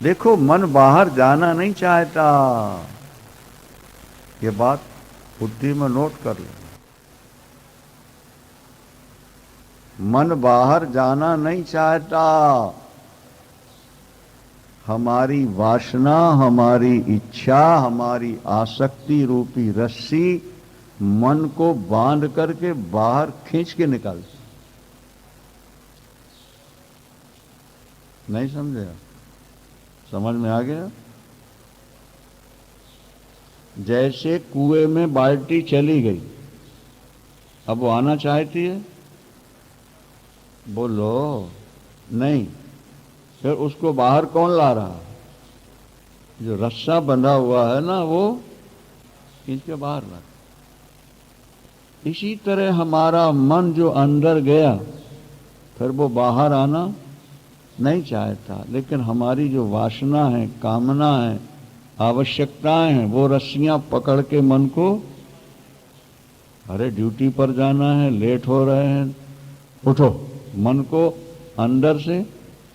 देखो, मन बाहर जाना नहीं चाहता। ये बात बुद्धि में नोट कर लो। मन बाहर जाना नहीं चाहता। हमारी वासना, हमारी इच्छा, हमारी आसक्ति रूपी रस्सी मन को बांध करके बाहर खींच के निकालती। नहीं समझे आप? समझ में आ गया? जैसे कुएं में बाल्टी चली गई, अब वो आना चाहती है? बोलो नहीं। फिर उसको बाहर कौन ला रहा है? जो रस्सा बंधा हुआ है ना, वो खींच के बाहर ला। इसी तरह हमारा मन जो अंदर गया, फिर वो बाहर आना नहीं चाहता, लेकिन हमारी जो वासना है, कामना है, आवश्यकताएं हैं, वो रस्सियां पकड़ के मन को, अरे ड्यूटी पर जाना है, लेट हो रहे हैं, उठो, मन को अंदर से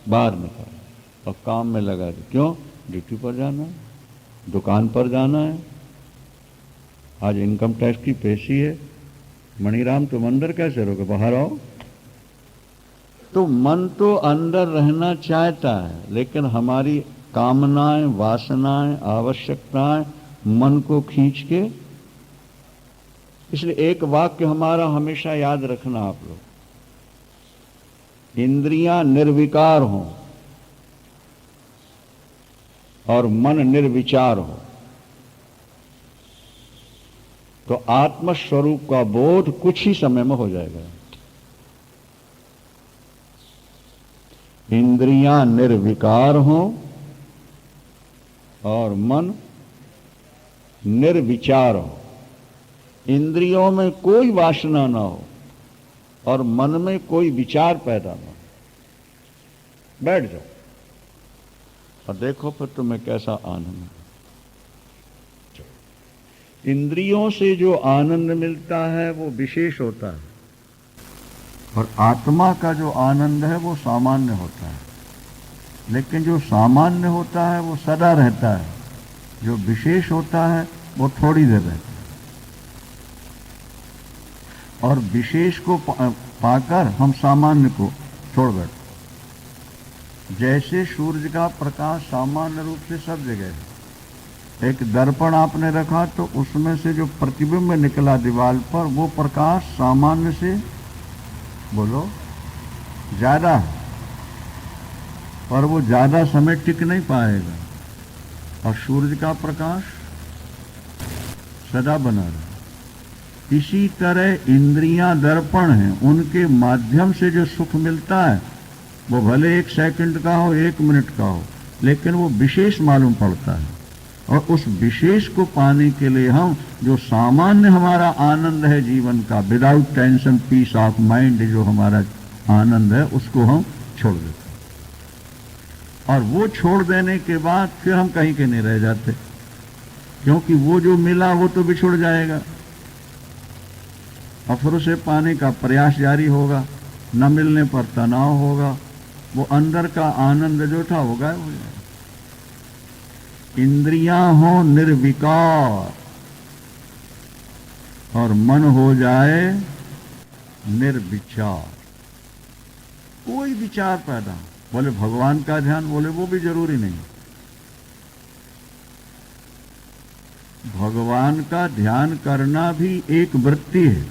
बाहर निकाल और काम में लगा दे। क्यों? ड्यूटी पर जाना है, दुकान पर जाना है, आज इनकम टैक्स की पेशी है। मणिराम, तुम अंदर कैसे रहोगे? बाहर आओ। तो मन तो अंदर रहना चाहता है, लेकिन हमारी कामनाएं, वासनाएं, आवश्यकताएं मन को खींच के। इसलिए एक वाक्य हमारा हमेशा याद रखना आप लोग, इंद्रियां निर्विकार हों और मन निर्विचार हो, तो आत्मस्वरूप का बोध कुछ ही समय में हो जाएगा। इंद्रियां निर्विकार हों और मन निर्विचार हो, इंद्रियों में कोई वासना ना हो और मन में कोई विचार पैदा ना हो। बैठ जाओ और देखो फिर तुम्हें कैसा आनंद है। इंद्रियों से जो आनंद मिलता है वो विशेष होता है, और आत्मा का जो आनंद है वो सामान्य होता है। लेकिन जो सामान्य होता है वो सदा रहता है, जो विशेष होता है वो थोड़ी देर रहता है। और विशेष को पाकर हम सामान्य को छोड़ बैठते। जैसे सूर्य का प्रकाश सामान्य रूप से सब जगह है, एक दर्पण आपने रखा तो उसमें से जो प्रतिबिंब निकला दीवार पर, वो प्रकाश सामान्य से, बोलो, ज्यादा है, पर वो ज्यादा समय टिक नहीं पाएगा। और सूर्य का प्रकाश सदा बना रहा। इसी तरह इंद्रियां दर्पण हैं, उनके माध्यम से जो सुख मिलता है वो भले 1 सेकंड का हो, 1 मिनट का हो, लेकिन वो विशेष मालूम पड़ता है। और उस विशेष को पाने के लिए हम जो सामान्य हमारा आनंद है जीवन का, without tension, peace of mind, जो हमारा आनंद है, उसको हम छोड़ देते। और वो छोड़ देने के बाद फिर हम कहीं के नहीं रह जाते, क्योंकि वो जो मिला वो तो बिछुड़ जाएगा और फिर उसे पाने का प्रयास जारी होगा। न मिलने पर तनाव होगा, वो अंदर का आनंद जो था वो गायब हो जाएगा। इंद्रियां हो निर्विकार और मन हो जाए निर्विचार, कोई विचार पैदा, बोले भगवान का ध्यान, बोले वो भी जरूरी नहीं। भगवान का ध्यान करना भी एक वृत्ति है,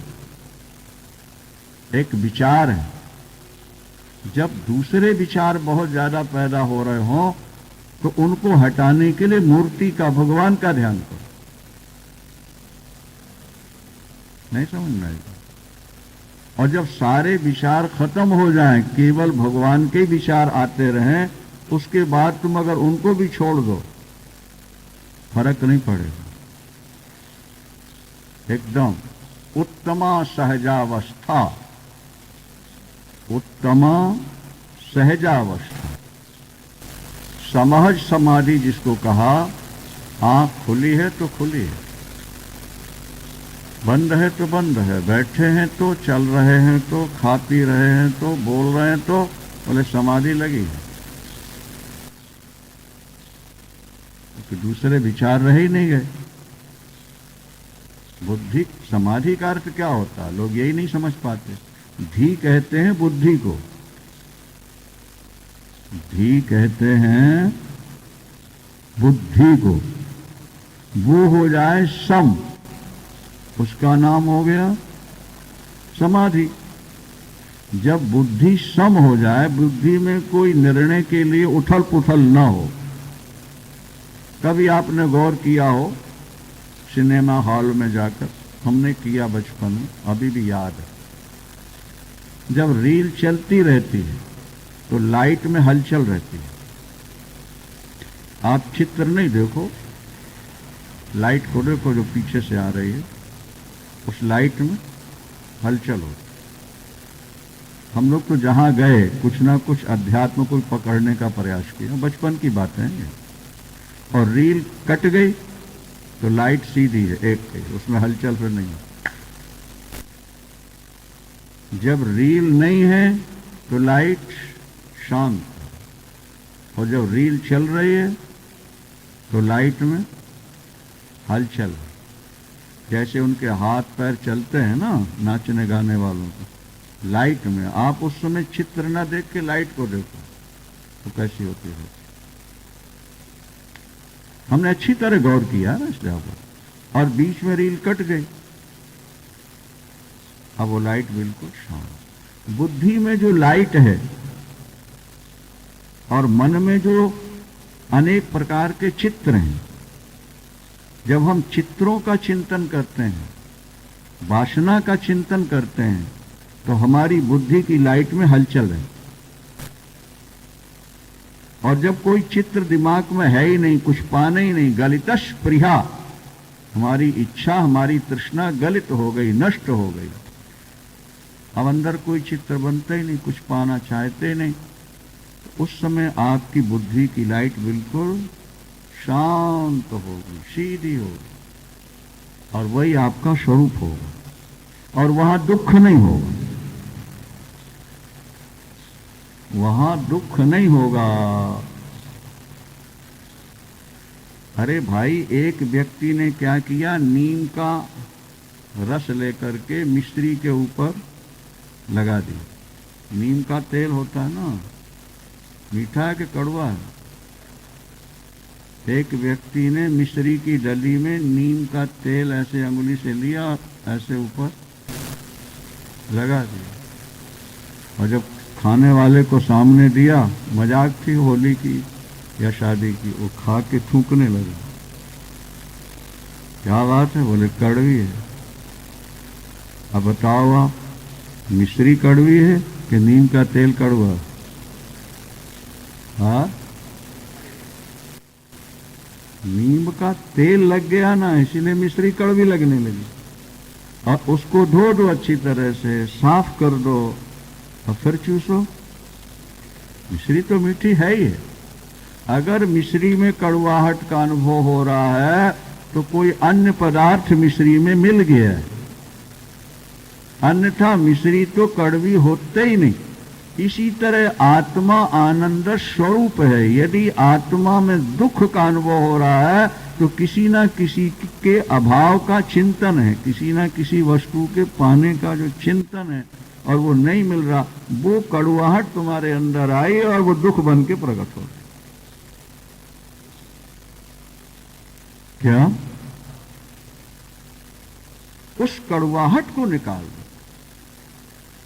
एक विचार है। जब दूसरे विचार बहुत ज्यादा पैदा हो रहे हों तो उनको हटाने के लिए मूर्ति का, भगवान का ध्यान करो। नहीं समझ में आएगा। और जब सारे विचार खत्म हो जाएं, केवल भगवान के विचार आते रहें, उसके बाद तुम अगर उनको भी छोड़ दो, फर्क नहीं पड़ेगा। एकदम उत्तमा सहजावस्था, उत्तमा सहजावस्था, समहज समाधि जिसको कहा। आंख खुली है तो खुली है, बंद है तो बंद है, बैठे हैं तो, चल रहे हैं तो, खा पी रहे हैं तो, बोल रहे हैं तो, बोले समाधि लगी है। तो दूसरे विचार रह ही नहीं गए। बुद्धि, समाधि का अर्थ क्या होता है, लोग यही नहीं समझ पाते। धी कहते हैं बुद्धि को, धी कहते हैं बुद्धि को। वो हो जाए सम, उसका नाम हो गया समाधि। जब बुद्धि सम हो जाए, बुद्धि में कोई निर्णय के लिए उथल पुथल ना हो। कभी आपने गौर किया हो सिनेमा हॉल में जाकर, हमने किया बचपन में, अभी भी याद है, जब रील चलती रहती है तो लाइट में हलचल रहती है। आप चित्र नहीं देखो, लाइट को देखो जो पीछे से आ रही है, उस लाइट में हलचल हो। हम लोग तो जहां गए कुछ ना कुछ अध्यात्म को पकड़ने का प्रयास किया, बचपन की बातें हैं। और रील कट गई तो लाइट सीधी है एक पे, उसमें हलचल फिर नहीं है। जब रील नहीं है तो लाइट शांत है, और जब रील चल रही है तो लाइट में हलचल है। जैसे उनके हाथ पैर चलते हैं ना नाचने गाने वालों को, लाइट में आप उस समय चित्र ना देख के लाइट को देखो तो कैसी होती है। हमने अच्छी तरह गौर किया ना इस जगह पर, और बीच में रील कट गई, अब वो लाइट बिल्कुल शांत। बुद्धि में जो लाइट है और मन में जो अनेक प्रकार के चित्र हैं, जब हम चित्रों का चिंतन करते हैं, वासना का चिंतन करते हैं, तो हमारी बुद्धि की लाइट में हलचल है। और जब कोई चित्र दिमाग में है ही नहीं, कुछ पाना ही नहीं, गलितश प्रिया, हमारी इच्छा, हमारी तृष्णा गलित हो गई, नष्ट हो गई। अब अंदर कोई चित्र बनता ही नहीं, कुछ पाना चाहते नहीं, तो उस समय आपकी बुद्धि की लाइट बिल्कुल शांत होगी, सीधी होगी, और वही आपका स्वरूप होगा। और वहां दुख नहीं होगा, वहां दुख नहीं होगा। अरे भाई, एक व्यक्ति ने क्या किया, नीम का रस लेकर के मिस्त्री के ऊपर लगा दिया। नीम का तेल होता है ना, मीठा है कि कड़वा है। एक व्यक्ति ने मिस्री की डली में नीम का तेल ऐसे अंगुली से लिया और ऐसे ऊपर लगा दिया, और जब खाने वाले को सामने दिया, मजाक थी होली की या शादी की, वो खा के थूकने लगा। क्या बात है? बोले कड़वी है। अब बताओ आप, मिश्री कड़वी है कि नीम का तेल कड़वा? हाँ, नीम का तेल लग गया ना, इसीलिए मिश्री कड़वी लगने लगी। और उसको धो दो अच्छी तरह से, साफ कर दो, और फिर चूसो। मिश्री तो मीठी है ही है। अगर मिश्री में कड़वाहट का अनुभव हो रहा है तो कोई अन्य पदार्थ मिश्री में मिल गया है, अन्यथा मिश्री तो कड़वी होते ही नहीं। इसी तरह आत्मा आनंद स्वरूप है। यदि आत्मा में दुख का अनुभव हो रहा है तो किसी ना किसी के अभाव का चिंतन है, किसी ना किसी वस्तु के पाने का जो चिंतन है, और वो नहीं मिल रहा, वो कड़वाहट तुम्हारे अंदर आई और वो दुख बन के प्रकट हो गई। क्या? उस कड़वाहट को निकाल दो।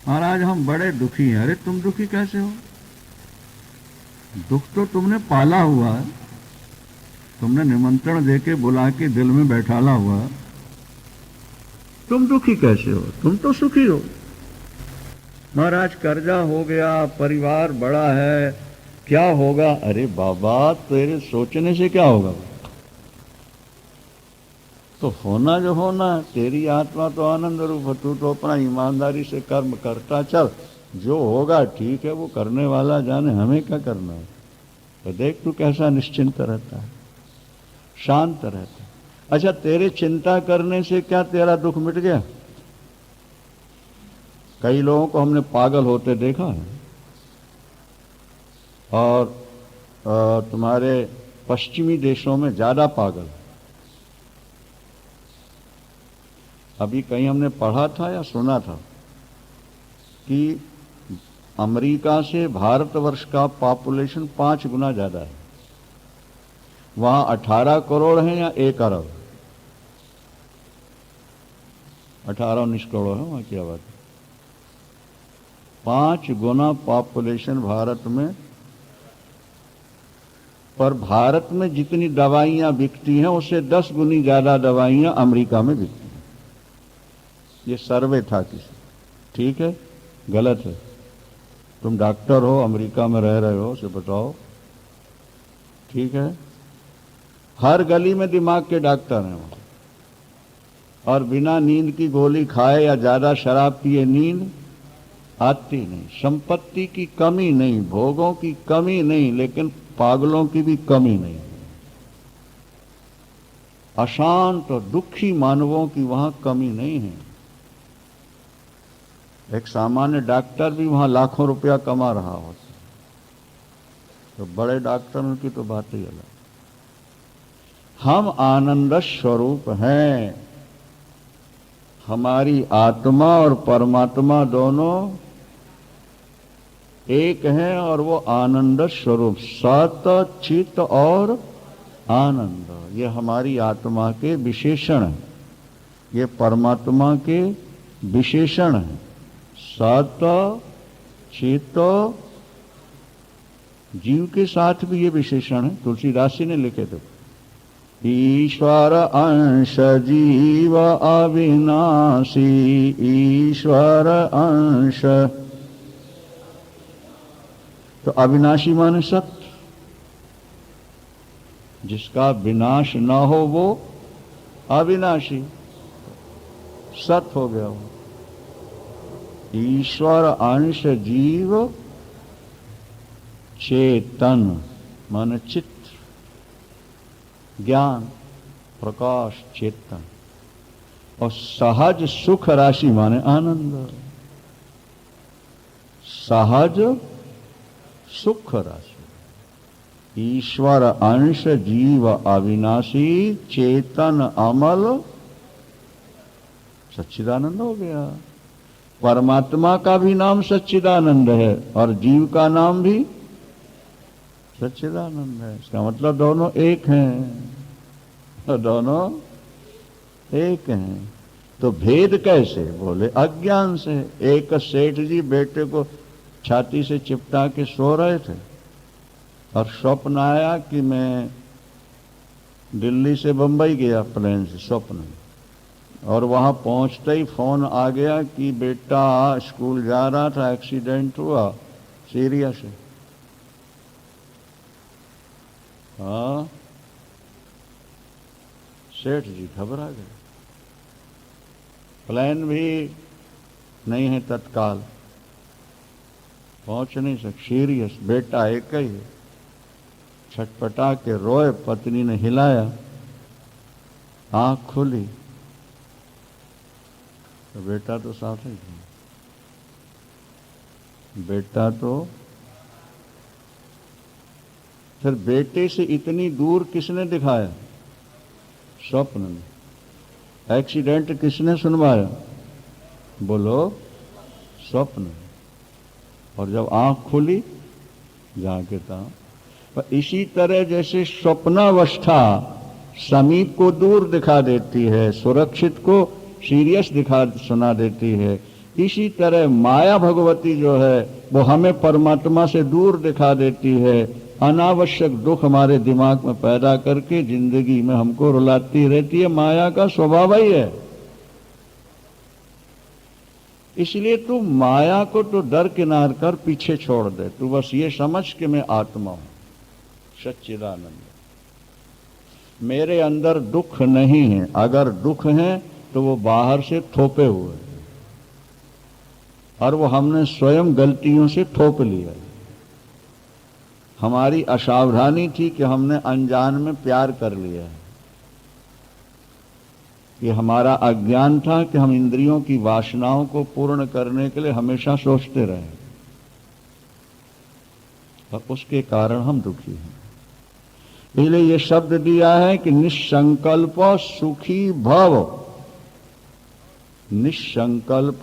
महाराज हम बड़े दुखी हैं। अरे तुम दुखी कैसे हो? दुख तो तुमने पाला हुआ है, तुमने निमंत्रण देके बुला के दिल में बैठाला हुआ है, तुम दुखी कैसे हो? तुम तो सुखी हो। महाराज कर्जा हो गया, परिवार बड़ा है, क्या होगा? अरे बाबा, तेरे सोचने से क्या होगा? तो होना जो होना, तेरी आत्मा तो आनंद रूप है, तू तो अपना ईमानदारी से कर्म करता चल, जो होगा ठीक है, वो करने वाला जाने, हमें क्या करना है। तो देख तू कैसा निश्चिंत रहता है, शांत रहता है। अच्छा, तेरे चिंता करने से क्या तेरा दुख मिट गया? कई लोगों को हमने पागल होते देखा है, और तुम्हारे पश्चिमी देशों में ज्यादा पागल। अभी कहीं हमने पढ़ा था या सुना था कि अमेरिका से भारतवर्ष का पॉपुलेशन 5 गुना ज्यादा है। वहां 18 करोड़ है या 1 अरब? 18-19 करोड़ है वहां की आबादी। 5 गुना पॉपुलेशन भारत में। पर भारत में जितनी दवाइयां बिकती हैं उससे 10 गुनी ज्यादा दवाइयां अमेरिका में बिकती हैं। ये सर्वे था किसी। ठीक है, गलत है? तुम डॉक्टर हो, अमेरिका में रह रहे हो, उसे बताओ। ठीक है, हर गली में दिमाग के डॉक्टर हैं वहां। और बिना नींद की गोली खाए या ज्यादा शराब पिए नींद आती नहीं। संपत्ति की कमी नहीं, भोगों की कमी नहीं, लेकिन पागलों की भी कमी नहीं। अशांत और दुखी मानवों की वहां कमी नहीं है। एक सामान्य डॉक्टर भी वहां लाखों रुपया कमा रहा होता, तो बड़े डॉक्टरों की तो बात ही अलग। हम आनंद स्वरूप हैं। हमारी आत्मा और परमात्मा दोनों एक हैं और वो आनंद स्वरूप, सत चित और आनंद, ये हमारी आत्मा के विशेषण हैं, ये परमात्मा के विशेषण हैं। सत चित, जीव के साथ भी ये विशेषण है। तुलसीदास जी ने लिखे थे, ईश्वर अंश जीव अविनाशी, ईश्वर अंश। तो अविनाशी माने सत्य, जिसका विनाश न हो वो अविनाशी, सत हो गया वो। ईश्वर अंश जीव चेतन माने चित्त, ज्ञान, प्रकाश, चेतन। और सहज सुख राशि माने आनंद, सहज सुख राशि। ईश्वर अंश जीव अविनाशी, चेतन अमल, सच्चिदानंद हो गया। परमात्मा का भी नाम सच्चिदानंद है और जीव का नाम भी सच्चिदानंद है। इसका मतलब दोनों एक हैं, दोनों एक हैं। तो भेद कैसे? बोले अज्ञान से। एक सेठ जी बेटे को छाती से चिपटा के सो रहे थे और स्वप्न आया कि मैं दिल्ली से बंबई गया प्लेन से, स्वप्न में। और वहां पहुंचते ही फोन आ गया कि बेटा स्कूल जा रहा था, एक्सीडेंट हुआ, सीरियस है। हाँ, सेठ जी घबरा गए। प्लेन भी नहीं है तत्काल, पहुंच नहीं सकते, सीरियस, बेटा एक ही है। छटपटा के रोए, पत्नी ने हिलाया, आंख खुली तो बेटा तो साथ ही था। बेटा तो फिर बेटे से इतनी दूर किसने दिखाया? स्वप्न में। एक्सीडेंट किसने सुनवाया? बोलो, स्वप्न। और जब आंख खुली जाके था। पर इसी तरह जैसे स्वप्नावस्था समीप को दूर दिखा देती है, सुरक्षित को सीरियस सुना देती है, इसी तरह माया भगवती जो है वो हमें परमात्मा से दूर दिखा देती है। अनावश्यक दुख हमारे दिमाग में पैदा करके जिंदगी में हमको रुलाती रहती है। माया का स्वभाव ही है। इसलिए तू माया को तो दरकिनार कर, पीछे छोड़ दे। तू बस ये समझ कि मैं आत्मा हूं, सच्चिदानंद। मेरे अंदर दुख नहीं है। अगर दुख है तो वो बाहर से थोपे हुए हैं और वो हमने स्वयं गलतियों से थोप लिया। हमारी असावधानी थी कि हमने अनजान में प्यार कर लिया है। ये हमारा अज्ञान था कि हम इंद्रियों की वासनाओं को पूर्ण करने के लिए हमेशा सोचते रहे और उसके कारण हम दुखी हैं। इसलिए ये शब्द दिया है कि निसंकल्प सुखी भव। निसंकल्प,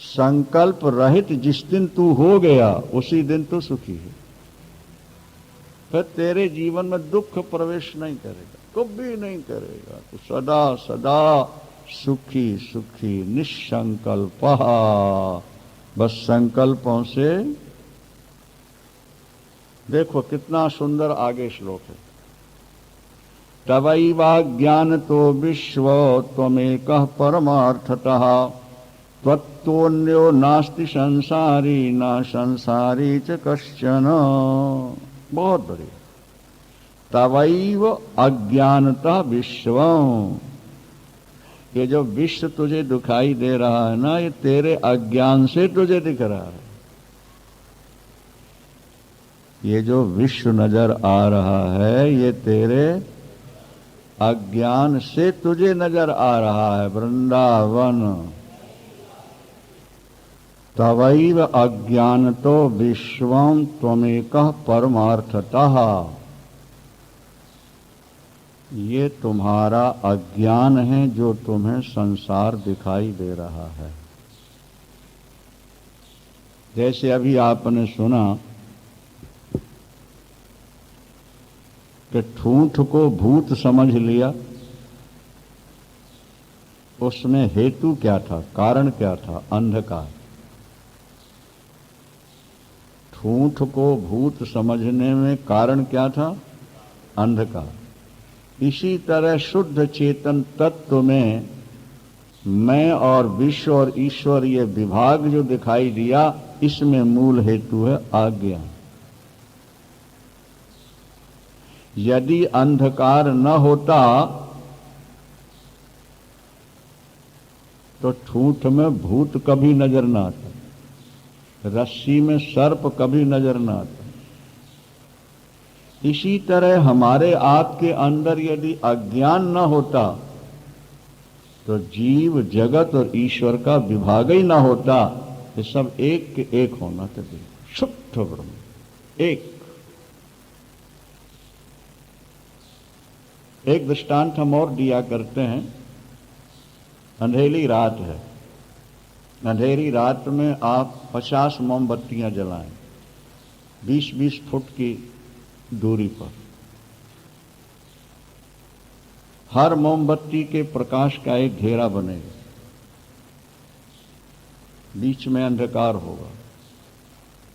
संकल्प रहित जिस दिन तू हो गया उसी दिन तू सुखी है। फिर तेरे जीवन में दुख प्रवेश नहीं करेगा, कभी नहीं करेगा। तो सदा सदा सुखी सुखी निसंकल्प। बस संकल्पों से देखो कितना सुंदर आगे श्लोक है। तवैवा ज्ञान तो विश्व त्वमेकः परमार्थतः त्वत्तोऽन्यो नास्ति संसारी न संसारी च कश्चन। बहुत बढ़िया। तवैव अज्ञानतः विश्वम्, ये जो विश्व तुझे दिखाई दे रहा है ना, ये तेरे अज्ञान से तुझे दिख रहा है। ये जो विश्व नजर आ रहा है ये तेरे अज्ञान से तुझे नजर आ रहा है। वृंदावन तवैव अज्ञानतो विश्वं त्वमेकः परमार्थतः। ये तुम्हारा अज्ञान है जो तुम्हें संसार दिखाई दे रहा है। जैसे अभी आपने सुना कि ठूठ को भूत समझ लिया, उसमें हेतु क्या था, कारण क्या था? अंधकार। ठूठ को भूत समझने में कारण क्या था? अंधकार। इसी तरह शुद्ध चेतन तत्व में मैं और विश्व और ईश्वर ये विभाग जो दिखाई दिया, इसमें मूल हेतु है अज्ञान। यदि अंधकार न होता तो ठूठ में भूत कभी नजर न आता, रस्सी में सर्प कभी नजर न आता। इसी तरह हमारे आपके अंदर यदि अज्ञान न होता तो जीव जगत और ईश्वर का विभाग ही न होता। ये सब एक के एक होना चाहिए, शुद्ध ब्रह्म एक। एक दृष्टांत हम और दिया करते हैं। अंधेरी रात है, अंधेरी रात में आप 50 मोमबत्तियां जलाएं 20-20 फुट की दूरी पर। हर मोमबत्ती के प्रकाश का एक घेरा बनेगा, बीच में अंधकार होगा,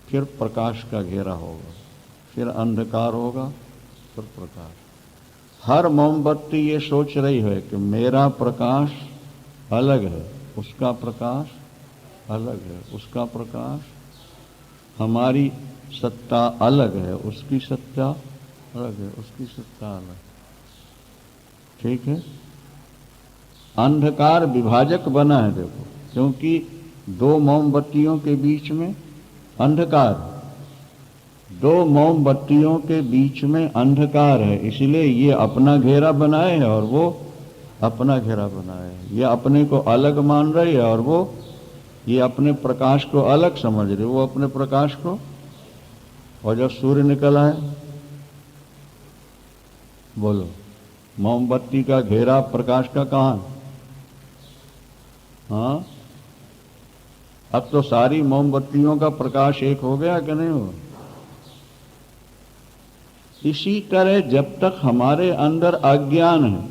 फिर प्रकाश का घेरा होगा, फिर अंधकार होगा, फिर प्रकाश। हर मोमबत्ती ये सोच रही है कि मेरा प्रकाश अलग है, उसका प्रकाश अलग है, उसका प्रकाश, हमारी सत्ता अलग है, उसकी सत्ता अलग है, उसकी सत्ता अलग। ठीक है। अंधकार विभाजक बना है, देखो, क्योंकि दो मोमबत्तियों के बीच में अंधकार, दो मोमबत्तियों के बीच में अंधकार है, इसलिए ये अपना घेरा बनाए है और वो अपना घेरा बनाए है। ये अपने को अलग मान रही है और वो ये अपने प्रकाश को अलग समझ रही है, वो अपने प्रकाश को। और जब सूर्य निकल आए, बोलो, मोमबत्ती का घेरा प्रकाश का कहां? हाँ, अब तो सारी मोमबत्तियों का प्रकाश एक हो गया कि नहीं हो? इसी तरह जब तक हमारे अंदर अज्ञान है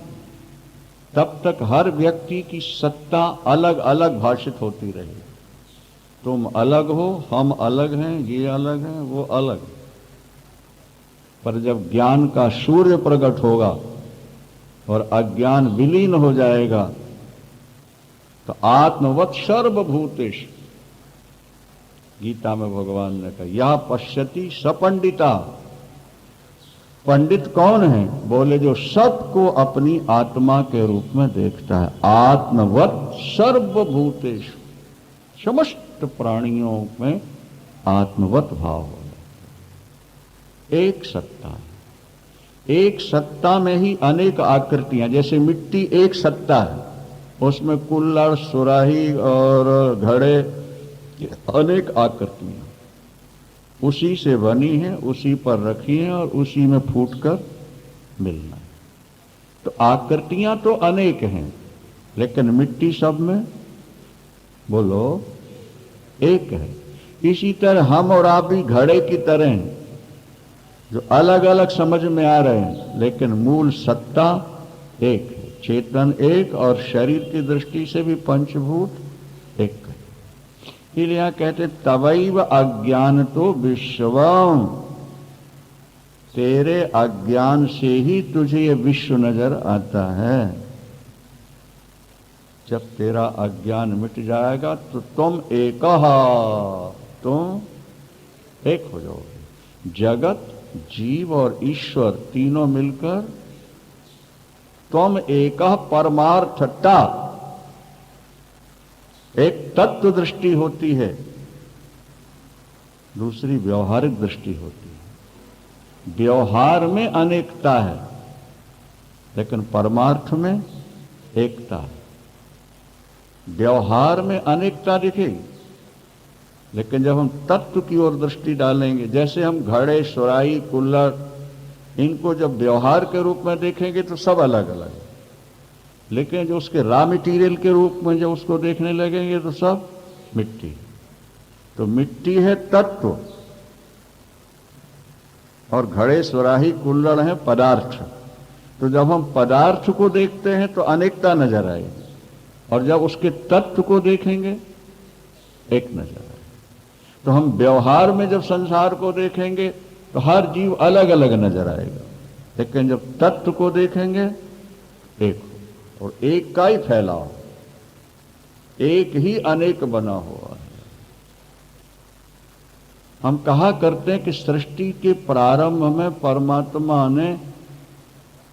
तब तक हर व्यक्ति की सत्ता अलग अलग भाषित होती रही। तुम अलग हो, हम अलग हैं, ये अलग है, वो अलग। पर जब ज्ञान का सूर्य प्रकट होगा और अज्ञान विलीन हो जाएगा तो आत्मवत् सर्वभूतेषु, गीता में भगवान ने कहा, यह पश्यति सपंडिता। पंडित कौन है? बोले जो सबको अपनी आत्मा के रूप में देखता है। आत्मवत् सर्वभूतेषु, समस्त प्राणियों में आत्मवत् भाव हो। एक सत्ता है, एक सत्ता में ही अनेक आकृतियां। जैसे मिट्टी एक सत्ता है, उसमें कुल्हड़, सुराही और घड़े, अनेक आकृतियां। उसी से बनी है, उसी पर रखी है और उसी में फूटकर मिलना है। तो आकृतियां तो अनेक हैं, लेकिन मिट्टी सब में बोलो एक है। इसी तरह हम और आप भी घड़े की तरह हैं, जो अलग अलग समझ में आ रहे हैं, लेकिन मूल सत्ता एक है। चेतन एक और शरीर की दृष्टि से भी पंचभूत एक है। इसलिए यहां कहते तवैव अज्ञान तो विश्वम, तेरे अज्ञान से ही तुझे ये विश्व नजर आता है। जब तेरा अज्ञान मिट जाएगा तो तुम एक हो जाओगे। जगत, जीव और ईश्वर तीनों मिलकर तुम एक परमार्थता, एक तत्व दृष्टि होती है, दूसरी व्यवहारिक दृष्टि होती है। व्यवहार में अनेकता है, लेकिन परमार्थ में एकता है। व्यवहार में अनेकता दिखेगी, लेकिन जब हम तत्व की ओर दृष्टि डालेंगे, जैसे हम घड़े, सुराही, कुल्हड़, इनको जब व्यवहार के रूप में देखेंगे तो सब अलग अलग है, लेकिन जो उसके रॉ मटेरियल के रूप में जब उसको देखने लगेंगे तो सब मिट्टी। तो मिट्टी है तत्व और घड़े, सुराही, कुल्हड़ है पदार्थ। तो जब हम पदार्थ को देखते हैं तो अनेकता नजर आएगी, और जब उसके तत्व को देखेंगे एक नजर आएगा। तो हम व्यवहार में जब संसार को देखेंगे तो हर जीव अलग अलग नजर आएगा, लेकिन जब तत्व को देखेंगे एक हो, और एक का ही फैलाव, एक ही अनेक बना हुआ है। हम कहा करते हैं कि सृष्टि के प्रारंभ में परमात्मा ने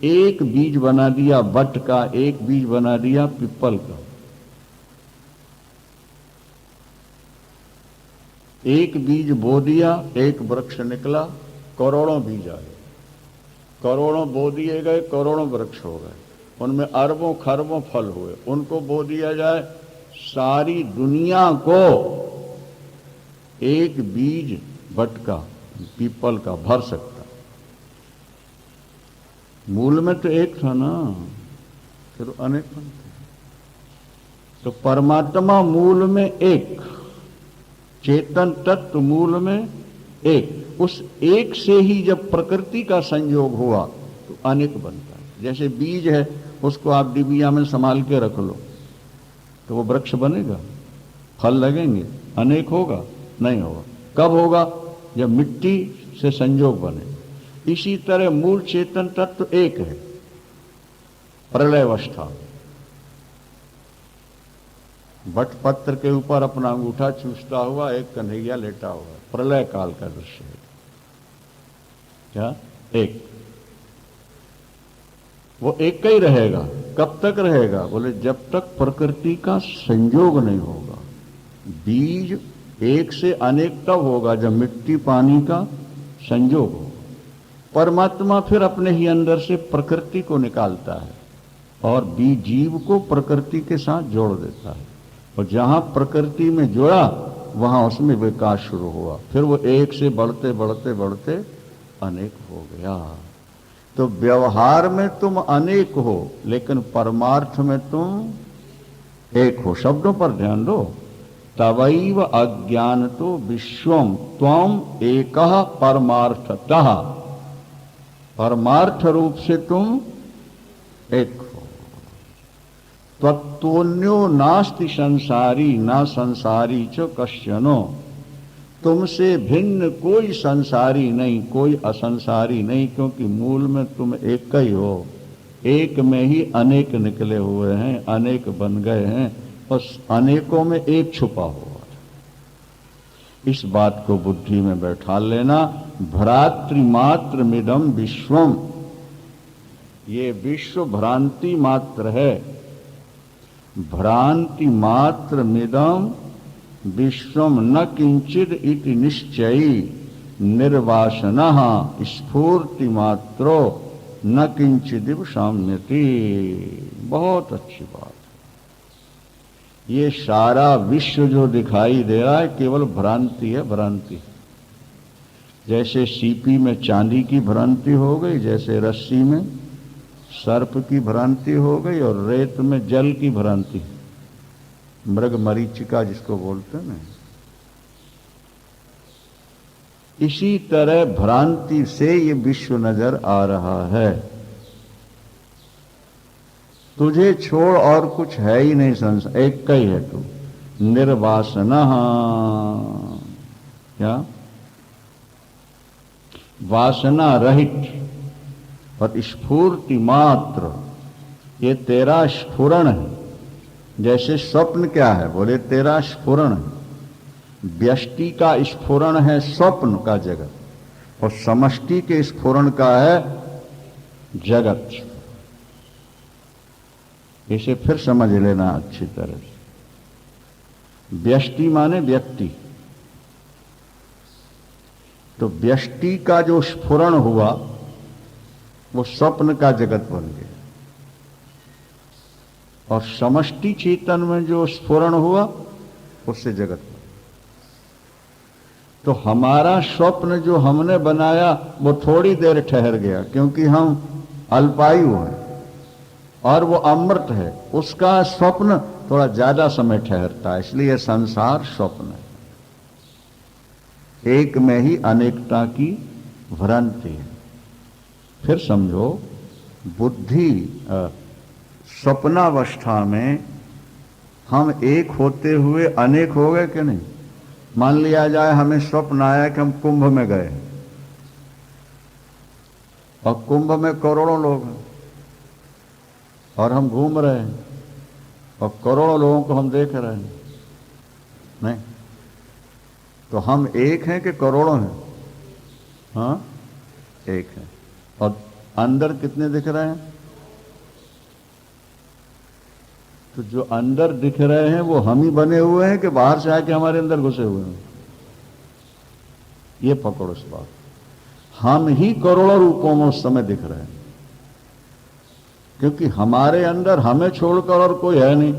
एक बीज बना दिया वट का, एक बीज बना दिया पीपल का। एक बीज बो दिया, एक वृक्ष निकला, करोड़ों बीज आए, करोड़ों बो दिए गए, करोड़ों वृक्ष हो गए, उनमें अरबों खरबों फल हुए। उनको बो दिया जाए, सारी दुनिया को एक बीज वट का, पीपल का भर सकता। मूल में तो एक था ना, फिर अनेक बनते। तो परमात्मा मूल में एक, चेतन तत्व मूल में एक, उस एक से ही जब प्रकृति का संयोग हुआ तो अनेक बनता है। जैसे बीज है, उसको आप डिबिया में संभाल के रख लो तो वो वृक्ष बनेगा, फल लगेंगे, अनेक होगा? नहीं होगा। कब होगा? जब मिट्टी से संयोग बने। इसी तरह मूल चेतन तत्व एक है, प्रलय अवस्था। बटपत्र के ऊपर अपना अंगूठा चूसता हुआ एक कन्हैया लेटा हुआ, प्रलय काल का दृश्य है। क्या? एक। वो एक ही रहेगा। कब तक रहेगा? बोले जब तक प्रकृति का संयोग नहीं होगा। बीज एक से अनेक तब होगा जब मिट्टी पानी का संयोग होगा। परमात्मा फिर अपने ही अंदर से प्रकृति को निकालता है और बीज जीव को प्रकृति के साथ जोड़ देता है, और जहां प्रकृति में जुड़ा वहां उसमें विकास शुरू हुआ। फिर वो एक से बढ़ते बढ़ते बढ़ते अनेक हो गया। तो व्यवहार में तुम अनेक हो, लेकिन परमार्थ में तुम एक हो। शब्दों पर ध्यान दो। तवैव अज्ञान तो विश्वम त्वम एकः परमार्थतः, परमार्थ रूप से तुम एक हो। त्वत्तोन्यो नास्ति संसारी न संसारी च कश्चनो, तुमसे भिन्न कोई संसारी नहीं, कोई असंसारी नहीं, क्योंकि मूल में तुम एक ही हो। एक में ही अनेक निकले हुए हैं, अनेक बन गए हैं, और अनेकों में एक छुपा हुआ है। इस बात को बुद्धि में बैठा लेना। भ्रातृमात्र मिदम विश्वम, ये विश्व भ्रांति मात्र है। भ्रांति मात्र मिदम विश्वम न किंचिद इति निश्चयी निर्वासनः स्फूर्ति मात्रो न किंचिदिव साम्यति। बहुत अच्छी बात। ये सारा विश्व जो दिखाई दे रहा है केवल भ्रांति है, भ्रांति। जैसे सीपी में चांदी की भ्रांति हो गई, जैसे रस्सी में सर्प की भ्रांति हो गई, और रेत में जल की भ्रांति, मृग मरीचिका जिसको बोलते हैं ना, इसी तरह भ्रांति से ये विश्व नजर आ रहा है। तुझे छोड़ और कुछ है ही नहीं संसार, एक का ही है तू, निर्वासना। क्या? वासना रहित और स्फूर्ति मात्र, ये तेरा स्फुरण है। जैसे स्वप्न क्या है? बोले तेरा स्फुरण है। व्यष्टि का स्फुरण है स्वप्न का जगत, और समष्टि के स्फुरण का है जगत। इसे फिर समझ लेना अच्छी तरह से। व्यष्टि माने व्यक्ति, तो व्यष्टि का जो स्फुरण हुआ वो स्वप्न का जगत बन गया, और समष्टि चेतन में जो स्फुरण हुआ उससे जगत बन। तो हमारा स्वप्न जो हमने बनाया वो थोड़ी देर ठहर गया, क्योंकि हम अल्पायु हैं, और वो अमृत है, उसका स्वप्न थोड़ा ज्यादा समय ठहरता है, इसलिए संसार स्वप्न है। एक में ही अनेकता की भ्रांति है। फिर समझो, बुद्धि स्वप्नावस्था में हम एक होते हुए अनेक हो गए कि नहीं? मान लिया जाए हमें स्वप्न आया कि हम कुंभ में गए, और कुंभ में करोड़ों लोग हैं, और हम घूम रहे हैं, और करोड़ों लोगों को हम देख रहे हैं। नहीं, तो हम एक हैं कि करोड़ों हैं? हाँ, एक है। और अंदर कितने दिख रहे हैं? तो जो अंदर दिख रहे हैं वो हम ही बने हुए हैं कि बाहर से आके हमारे अंदर घुसे हुए हैं? ये पकड़ो इस बात। हम ही करोड़ों रूपों में उस समय दिख रहे हैं, क्योंकि हमारे अंदर हमें छोड़कर और कोई है नहीं,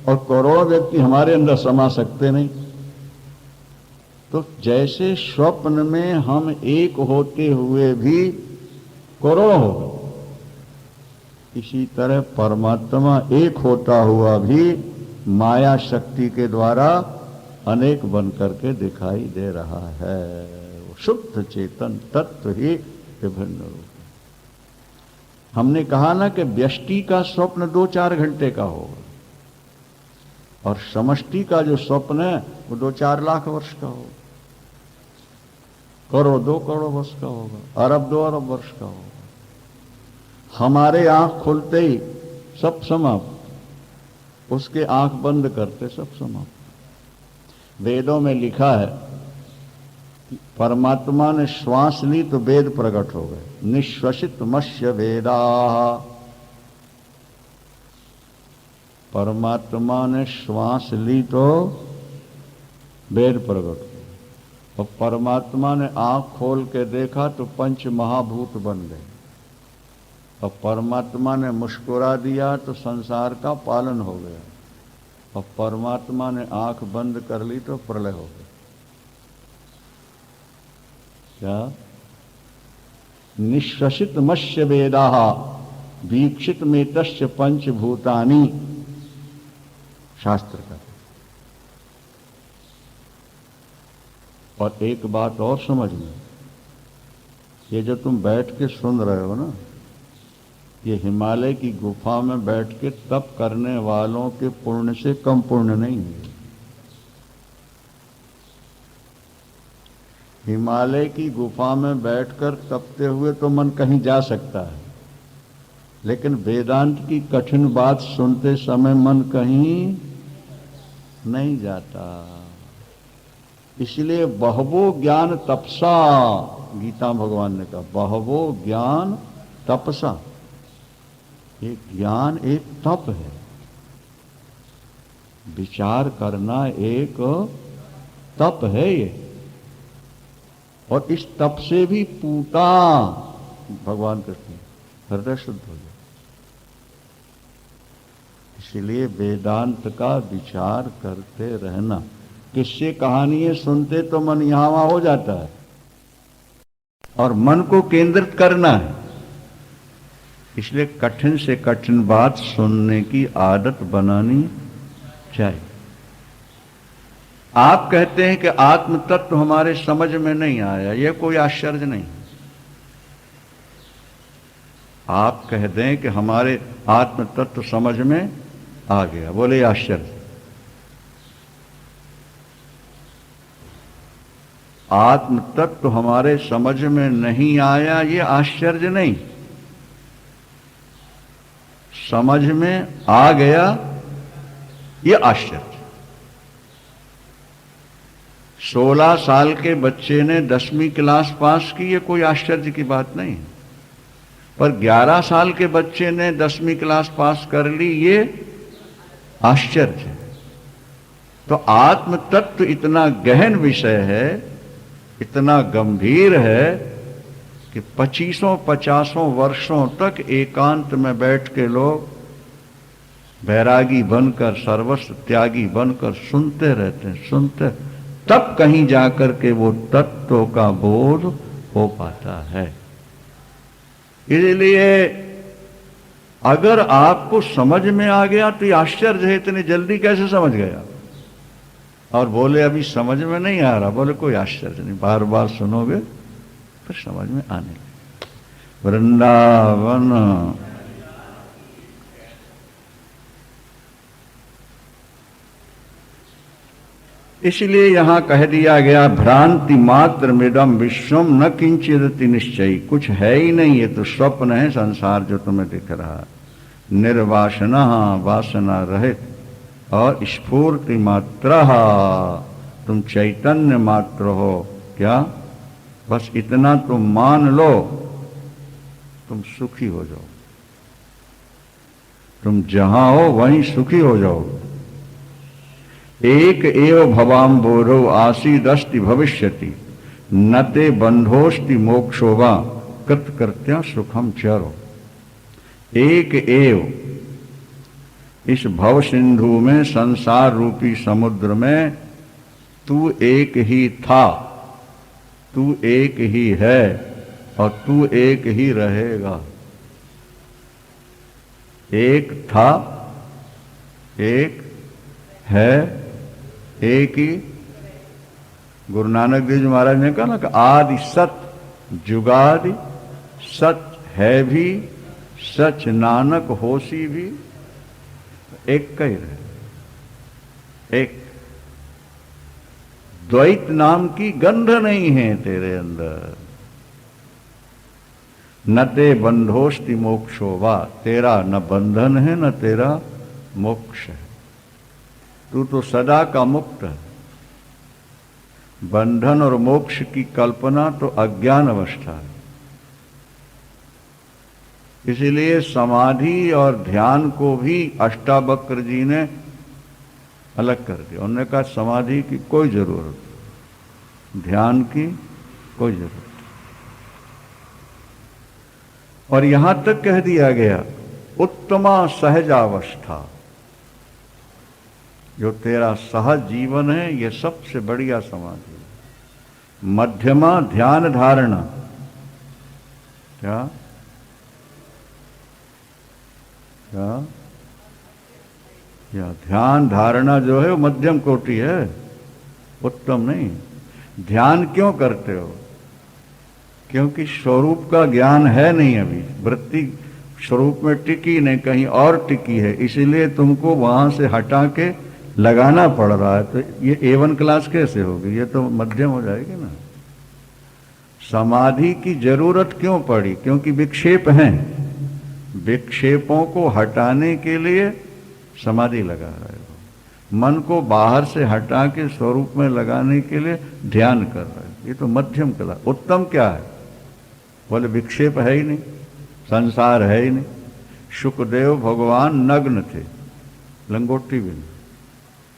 और करोड़ों व्यक्ति हमारे अंदर समा सकते नहीं। तो जैसे स्वप्न में हम एक होते हुए भी करोड़ों हो गए, इसी तरह परमात्मा एक होता हुआ भी माया शक्ति के द्वारा अनेक बन करके दिखाई दे रहा है। शुद्ध चेतन तत्व ही विभिन्न रूप। हमने कहा ना कि व्यष्टि का स्वप्न 2-4 घंटे का होगा, और समष्टि का जो स्वप्न है वो 2-4 लाख वर्ष का होगा, करोड़ 2 करोड़ वर्ष का होगा, अरब 2 अरब वर्ष का होगा। हमारे आंख खुलते ही सब समाप्त, उसके आंख बंद करते सब समाप्त। वेदों में लिखा है कि परमात्मा ने श्वास ली तो वेद प्रकट हो गए। निश्वसित मत्स्य वेदा, परमात्मा ने श्वास ली तो वेद प्रकट हो, और परमात्मा ने आंख खोल के देखा तो पंच महाभूत बन गए, और परमात्मा ने मुस्कुरा दिया तो संसार का पालन हो गया, और परमात्मा ने आंख बंद कर ली तो प्रलय हो गया। क्या? निश्वसित मत्स्य वेदा वीक्षित में तस्य पंचभूतानि, शास्त्र का। और एक बात और समझ में, ये जो तुम बैठ के सुन रहे हो ना, ये हिमालय की गुफा में बैठ के तप करने वालों के पुण्य से कम पुण्य नहीं है। हिमालय की गुफा में बैठकर तपते हुए तो मन कहीं जा सकता है, लेकिन वेदांत की कठिन बात सुनते समय मन कहीं नहीं जाता। इसलिए बहवो ज्ञान तपसा, गीता भगवान ने कहा बहवो ज्ञान तपसा। एक ज्ञान एक तप है, विचार करना एक तप है ये, और इस तप से भी पूता भगवान कृष्ण हृदय शुद्ध हो जाए। इसलिए वेदांत का विचार करते रहना। किससे कहानियां सुनते तो मन यहां वहां हो जाता है, और मन को केंद्रित करना है। इसलिए कठिन से कठिन बात सुनने की आदत बनानी चाहिए। आप कहते हैं कि आत्म तत्व हमारे समझ में नहीं आया, यह कोई आश्चर्य नहीं। आप कह दें कि हमारे आत्म तत्व समझ में आ गया, बोले आश्चर्य। आत्म तत्व हमारे समझ में नहीं आया, ये आश्चर्य नहीं। समझ में आ गया, ये आश्चर्य। 16 साल के बच्चे ने 10वीं क्लास पास की, ये कोई आश्चर्य की बात नहीं। पर 11 साल के बच्चे ने 10वीं क्लास पास कर ली, ये आश्चर्य है। तो आत्म तत्व इतना गहन विषय है, इतना गंभीर है कि 25-50 वर्षों तक एकांत में बैठ के लोग बैरागी बनकर, सर्वस्व त्यागी बनकर सुनते रहते हैं, सुनते, तब कहीं जाकर के वो तत्व का बोध हो पाता है। इसलिए अगर आपको समझ में आ गया तो ये आश्चर्य है, इतनी जल्दी कैसे समझ गया। और बोले अभी समझ में नहीं आ रहा, बोले कोई आश्चर्य नहीं, बार बार सुनोगे फिर समझ में आने लगे। वृंदावन इसलिए यहां कह दिया गया, भ्रांति मात्र मिदम विश्वम न किंचिदति निश्चय। कुछ है ही नहीं, ये तो स्वप्न है संसार जो तुम्हें दिख रहा है। निर्वासना, वासना रहित और स्फूर्ति मात्र, तुम चैतन्य मात्र हो। क्या? बस इतना तुम मान लो, तुम सुखी हो जाओ। तुम जहां हो वहीं सुखी हो जाओ। एक एव भवाम बोधो आसीदस्ति भविष्यति न ते बंधोस्ति मोक्षोवा कृतकृत्या सुखम चरो। एक एव, इस भव सिंधु में, संसार रूपी समुद्र में तू एक ही था, तू एक ही है और तू एक ही रहेगा। एक था, एक है, एक ही। गुरु नानक देव जी महाराज ने कहा ना कि आदि सत जुगादि सच है भी, सच नानक होसी भी। एक का ही रहे, एक। द्वैत नाम की गंध नहीं है तेरे अंदर। न ते बंधोस्ति मोक्षोवा, तेरा न बंधन है न तेरा मोक्ष है। तू तो सदा का मुक्त है। बंधन और मोक्ष की कल्पना तो अज्ञान अवस्था है। इसीलिए समाधि और ध्यान को भी अष्टावक्र जी ने अलग कर दिया। उन्होंने कहा समाधि की कोई जरूरत, ध्यान की कोई जरूरत। और यहां तक कह दिया गया, उत्तमा सहजावस्था, जो तेरा सहज जीवन है, यह सबसे बढ़िया समाधि है। मध्यमा ध्यान धारणा, क्या क्या या ध्यान धारणा जो है वो मध्यम कोटि है, उत्तम नहीं। ध्यान क्यों करते हो? क्योंकि स्वरूप का ज्ञान है नहीं, अभी वृत्ति स्वरूप में टिकी नहीं, कहीं और टिकी है, इसीलिए तुमको वहां से हटा के लगाना पड़ रहा है। तो ये A1 क्लास कैसे होगी? ये तो मध्यम हो जाएगी ना। समाधि की जरूरत क्यों पड़ी? क्योंकि विक्षेप हैं, विक्षेपों को हटाने के लिए समाधि लगा रहे हो। मन को बाहर से हटा के स्वरूप में लगाने के लिए ध्यान कर रहे हो। ये तो मध्यम कला। उत्तम क्या है? बोले विक्षेप है ही नहीं, संसार है ही नहीं। शुकदेव भगवान नग्न थे, लंगोटी भी नहीं,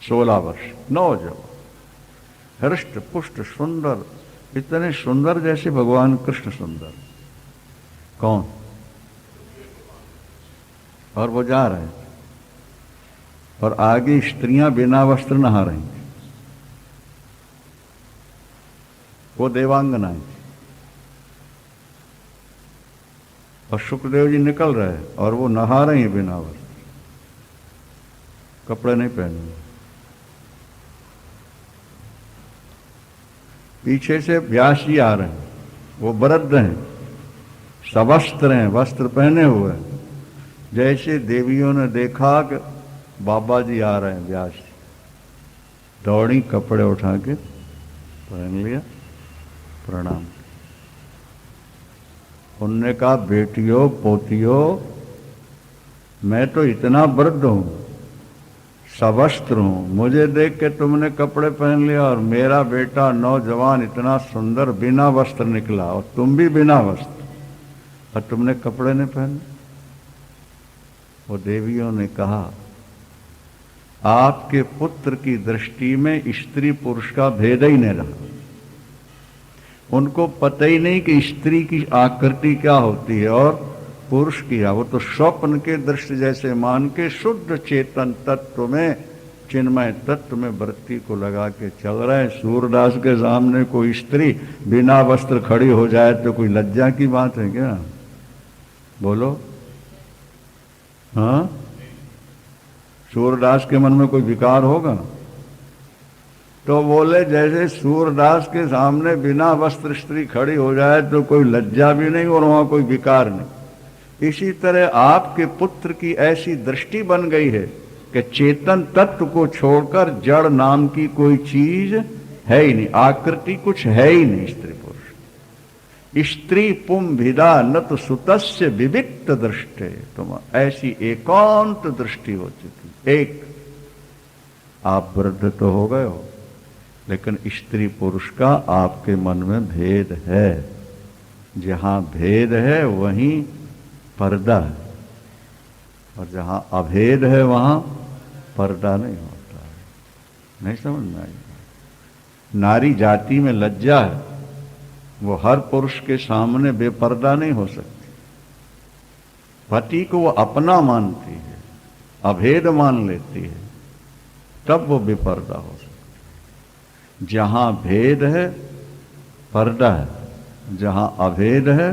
16 वर्ष, नौजवान, हृष्ट पुष्ट सुंदर, इतने सुंदर जैसे भगवान कृष्ण सुंदर। कौन? और वो जा रहे हैं और आगे स्त्रियां बिना वस्त्र नहा रही थी। वो देवांगनाएं थी। और शुक्रदेव जी निकल रहे हैं और वो नहा रही हैं बिना वस्त्र, कपड़े नहीं पहने। पीछे से व्यास जी आ रहे हैं, वो वृद्ध हैं, सवस्त्र हैं, वस्त्र पहने हुए हैं। जैसे देवियों ने देखा कि बाबा जी आ रहे हैं, व्यास जी दौड़ी, कपड़े उठा के पहन लिया, प्रणाम। उनने कहा, बेटियों पोतियों, मैं तो इतना वृद्ध हूं, सवस्त्र हूं, मुझे देख के तुमने कपड़े पहन लिया, और मेरा बेटा नौजवान इतना सुंदर बिना वस्त्र निकला, और तुम भी बिना वस्त्र, और तुमने कपड़े नहीं पहने। वो देवियों ने कहा, आपके पुत्र की दृष्टि में स्त्री पुरुष का भेद ही नहीं रहा। उनको पता ही नहीं कि स्त्री की आकृति क्या होती है और पुरुष की है। वो तो स्वप्न के दृश्य जैसे मान के शुद्ध चेतन तत्व में, चिन्मय तत्व में वृत्ति को लगा के चल रहे हैं। सूरदास के सामने कोई स्त्री बिना वस्त्र खड़ी हो जाए तो कोई लज्जा की बात है क्या? बोलो, हाँ? सूरदास के मन में कोई विकार होगा? तो बोले जैसे सूरदास के सामने बिना वस्त्र स्त्री खड़ी हो जाए तो कोई लज्जा भी नहीं और वहां कोई विकार नहीं। इसी तरह आपके पुत्र की ऐसी दृष्टि बन गई है कि चेतन तत्व को छोड़कर जड़ नाम की कोई चीज है ही नहीं, आकृति कुछ है ही नहीं। स्त्री पुरुष, स्त्री पुम भिदा न तो सुतस्य विविक्त दृष्टि, तुम ऐसी एकांत दृष्टि हो चुकी। एक, आप वृद्ध तो हो गए हो, लेकिन स्त्री पुरुष का आपके मन में भेद है। जहां भेद है वहीं पर्दा है, और जहां अभेद है वहां पर्दा नहीं होता है। नहीं समझ में आई? नारी जाति में लज्जा है, वो हर पुरुष के सामने बेपर्दा नहीं हो सकती। पति को वो अपना मानती है, अभेद मान लेती है, तब वो बेपर्दा हो सकती है। जहां भेद है पर्दा है, जहां अभेद है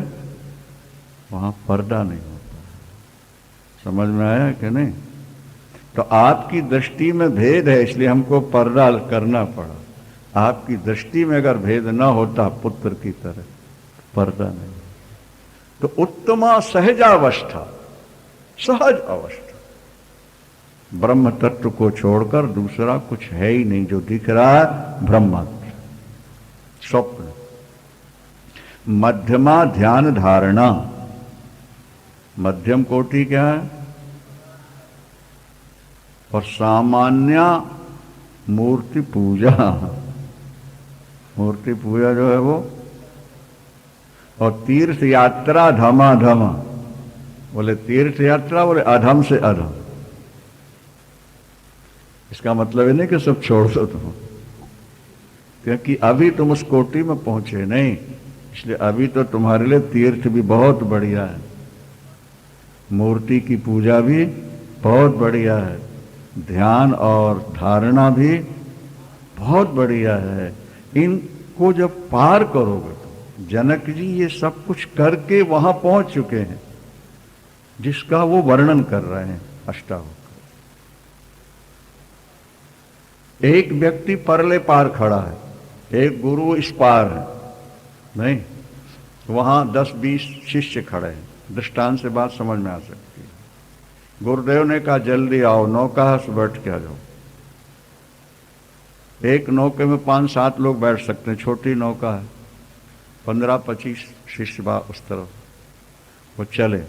वहां पर्दा नहीं होता है। समझ में आया कि नहीं? तो आपकी दृष्टि में भेद है, इसलिए हमको पर्दा करना पड़ा। आपकी दृष्टि में अगर भेद ना होता पुत्र की तरह, पर्दा नहीं। तो उत्तमा सहजावस्था, सहज अवस्था, ब्रह्म तत्व को छोड़कर दूसरा कुछ है ही नहीं। जो दिख रहा है ब्रह्मात्म, स्वप्न। मध्यमा ध्यान धारणा, मध्यम कोटि क्या है? और सामान्य मूर्ति पूजा, मूर्ति पूजा जो है वो, और तीर्थ यात्रा धमाधमा। बोले तीर्थ यात्रा, बोले अधम से अधम। इसका मतलब है नहीं कि सब छोड़ दो तुम, क्योंकि अभी तुम उस कोटि में पहुंचे नहीं, इसलिए अभी तो तुम्हारे लिए तीर्थ भी बहुत बढ़िया है, मूर्ति की पूजा भी बहुत बढ़िया है, ध्यान और धारणा भी बहुत बढ़िया है। इनको जब पार करोगे तो, जनक जी ये सब कुछ करके वहां पहुंच चुके हैं जिसका वो वर्णन कर रहे हैं अष्टावक्र। एक व्यक्ति परले पार खड़ा है, एक गुरु इस पार है, नहीं, वहां 10-20 शिष्य खड़े हैं। दृष्टांत से बात समझ में आ सकती है। गुरुदेव ने कहा जल्दी आओ, नौका से बैठ के आ जाओ। एक नौके में 5-7 लोग बैठ सकते हैं, छोटी नौका है, 15-25 शिष्य उस तरफ। वो चले,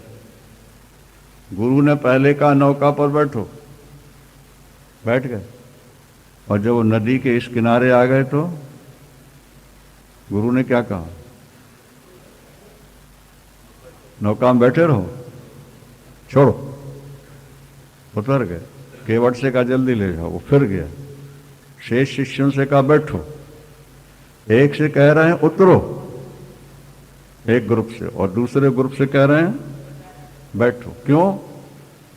गुरु ने पहले कहा नौका पर बैठो, बैठ गए। और जब वो नदी के इस किनारे आ गए तो गुरु ने क्या कहा? नौका में बैठे रहो, छोड़ो। उतर गए। केवट से कहा जल्दी ले जाओ, वो फिर गया। शेष शिष्यों से कहा बैठो। एक से कह रहे हैं उतरो, एक ग्रुप से, और दूसरे ग्रुप से कह रहे हैं बैठो। क्यों?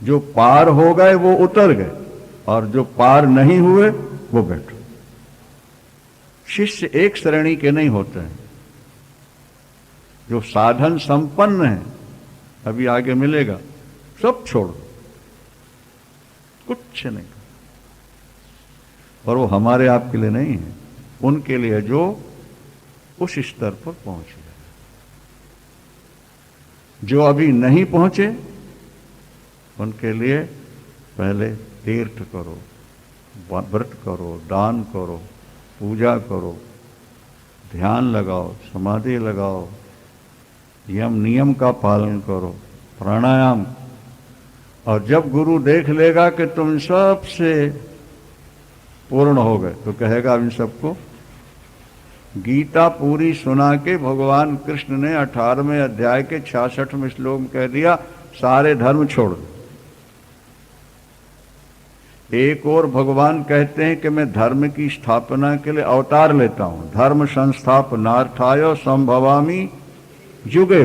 जो पार हो गए वो उतर गए, और जो पार नहीं हुए वो बैठो। शिष्य एक श्रेणी के नहीं होते हैं। जो साधन संपन्न है अभी आगे मिलेगा, सब छोड़ दो, कुछ नहीं। और वो हमारे आपके लिए नहीं है, उनके लिए जो उस स्तर पर पहुंच गए। जो अभी नहीं पहुंचे उनके लिए पहले तीर्थ करो, व्रत करो, दान करो, पूजा करो, ध्यान लगाओ, समाधि लगाओ, यम नियम का पालन करो, प्राणायाम। और जब गुरु देख लेगा कि तुम सबसे पूर्ण हो गए तो कहेगा इन सबको। गीता पूरी सुना के भगवान कृष्ण ने 18वें अध्याय के 66वें श्लोक में कह दिया, सारे धर्म छोड़ दो। एक और भगवान कहते हैं कि मैं धर्म की स्थापना के लिए अवतार लेता हूं, धर्म संस्थापनार्थाय संभवामि युगे।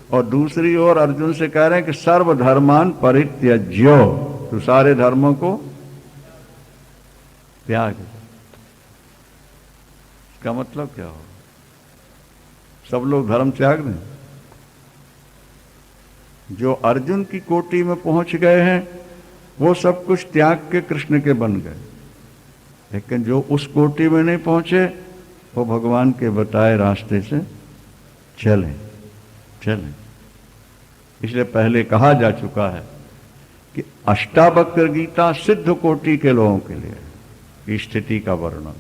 और दूसरी ओर अर्जुन से कह रहे हैं कि सर्वधर्मान परित्यज्यो, तो सारे धर्मों को त्याग। इसका मतलब क्या हो? सब लोग धर्म त्याग दें? जो अर्जुन की कोटि में पहुंच गए हैं वो सब कुछ त्याग के कृष्ण के बन गए, लेकिन जो उस कोटि में नहीं पहुंचे वो भगवान के बताए रास्ते से चलें। इसलिए पहले कहा जा चुका है कि अष्टावक्र गीता सिद्ध कोटि के लोगों के लिए स्थिति का वर्णन,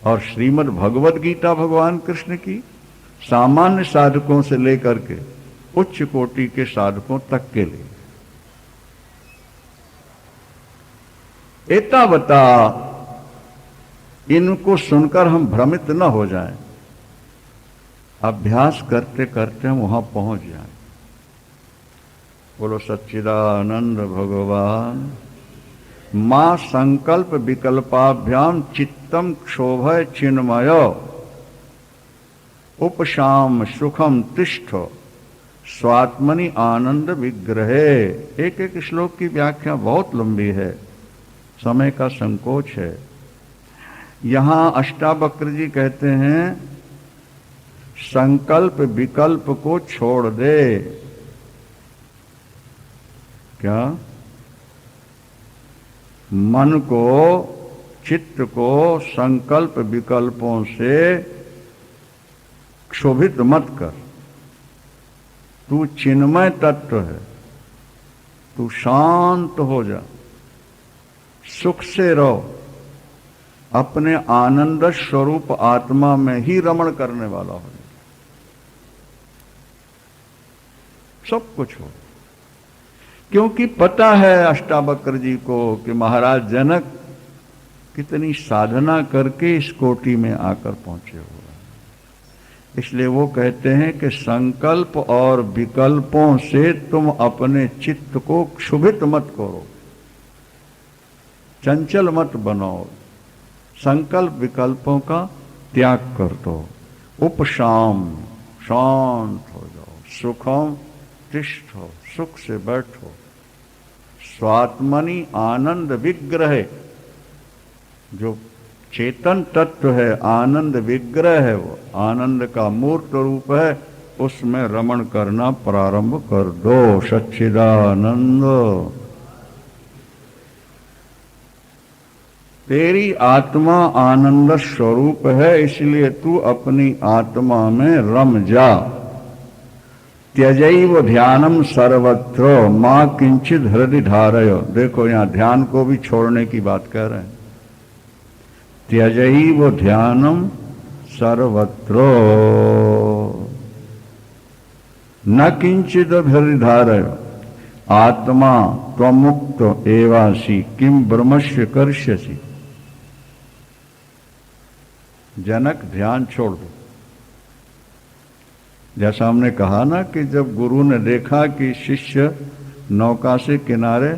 और श्रीमद् भगवद गीता भगवान कृष्ण की सामान्य साधकों से लेकर के उच्च कोटि के साधकों तक के लिए। एतावता इनको सुनकर हम भ्रमित न हो जाएं, अभ्यास करते करते हम वहां पहुंच जाएं। बोलो सच्चिदानंद भगवान। मां संकल्प विकल्पाभ्याम चित्तम क्षोभय चिन्मय उपशाम सुखम तिष्ठ स्वात्मनि आनंद विग्रहे। एक एक श्लोक की व्याख्या बहुत लंबी है, समय का संकोच है। यहां अष्टावक्र जी कहते हैं संकल्प विकल्प को छोड़ दे। क्या? मन को, चित्त को संकल्प विकल्पों से क्षोभित मत कर। तू चिन्मय तत्व है, तू शांत हो जा, सुख से रहो, अपने आनंद स्वरूप आत्मा में ही रमण करने वाला हो। सब कुछ हो, क्योंकि पता है अष्टावक्र जी को कि महाराज जनक कितनी साधना करके इस कोटि में आकर पहुंचे हुए। इसलिए वो कहते हैं कि संकल्प और विकल्पों से तुम अपने चित्त को क्षुभित मत करो, चंचल मत बनाओ, संकल्प विकल्पों का त्याग कर दो। उपशाम, शांत हो जाओ, सुखम तिष्ठो, सुख से बैठो, स्वात्मनि आनंद विग्रह, जो चेतन तत्व है, आनंद विग्रह है, वो आनंद का मूर्त रूप है, उसमें रमण करना प्रारंभ कर दो। सच्चिदानंद। तेरी आत्मा आनंद स्वरूप है, इसलिए तू अपनी आत्मा में रम जा। त्यजैव ध्यानम सर्वत्र मां किंचित हृदय धारय। देखो यहां ध्यान को भी छोड़ने की बात कह रहे हैं। त्यजैव ध्यानम सर्वत्र न किंचित हृदय धारय आत्मा त्वमुक्त एवासी किम ब्रह्मस्य कर्ष्यसि। जनक ध्यान छोड़ दो। जैसा हमने कहा ना कि जब गुरु ने देखा कि शिष्य नौका से किनारे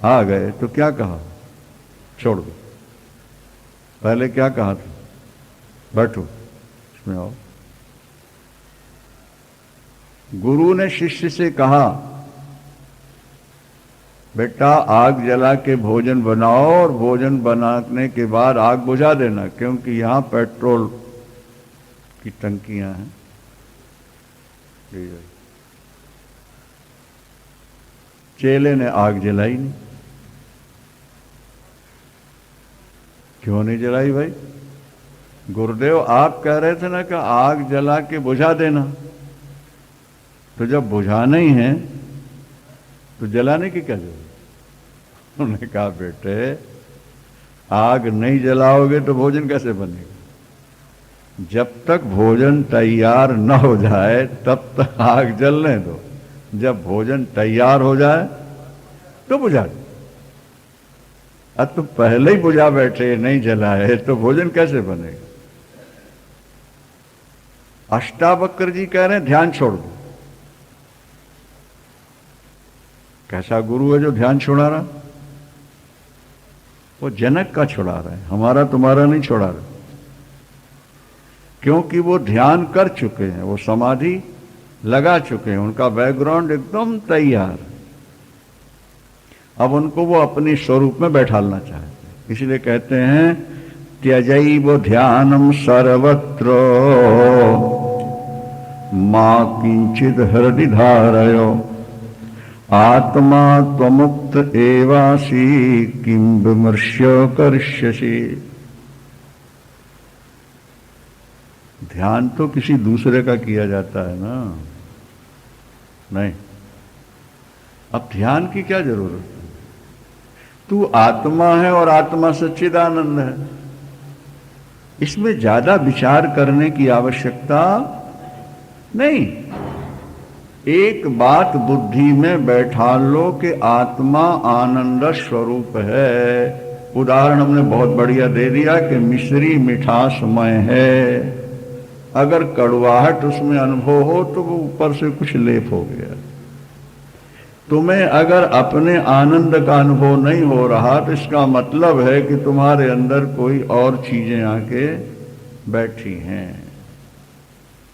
आ गए तो क्या कहा? छोड़ दो। पहले क्या कहा था? बैठो, इसमें आओ। गुरु ने शिष्य से कहा बेटा आग जला के भोजन बनाओ और भोजन बनाने के बाद आग बुझा देना, क्योंकि यहां पेट्रोल की टंकियां हैं। चेले ने आग जलाई नहीं। क्यों नहीं जलाई भाई? गुरुदेव आप कह रहे थे ना कि आग जला के बुझा देना, तो जब बुझाना ही है तो जलाने की क्या जरूरत? उन्होंने कहा बेटे आग नहीं जलाओगे तो भोजन कैसे बनेगा? जब तक भोजन तैयार न हो जाए तब तक आग जलने दो, जब भोजन तैयार हो जाए तो बुझा दो। अब तो पहले ही बुझा बैठे, नहीं जलाए तो भोजन कैसे बनेगा? अष्टावक्र जी कह रहे हैं ध्यान छोड़ दो। कैसा गुरु है जो ध्यान छुड़ा रहा? वो जनक का छुड़ा रहा है, हमारा तुम्हारा नहीं छुड़ा रहा, क्योंकि वो ध्यान कर चुके हैं, वो समाधि लगा चुके हैं, उनका बैकग्राउंड एकदम तैयार। अब उनको वो अपने स्वरूप में बैठालना चाहते हैं, इसलिए कहते हैं त्यजैव ध्यानम सर्वत्र मां किंचित हृदि धारयो आत्मा त्वमुक्त एवासी किं विमर्श्य करिष्यसि। ध्यान तो किसी दूसरे का किया जाता है ना, नहीं। अब ध्यान की क्या जरूरत है? तू आत्मा है और आत्मा सच्चिदानंद है, इसमें ज्यादा विचार करने की आवश्यकता नहीं। एक बात बुद्धि में बैठा लो कि आत्मा आनंद स्वरूप है। उदाहरण हमने बहुत बढ़िया दे दिया कि मिश्री मिठासमय है, अगर कड़वाहट उसमें अनुभव हो तो वो ऊपर से कुछ लेप हो गया। तुम्हें अगर अपने आनंद का अनुभव नहीं हो रहा तो इसका मतलब है कि तुम्हारे अंदर कोई और चीजें आके बैठी हैं,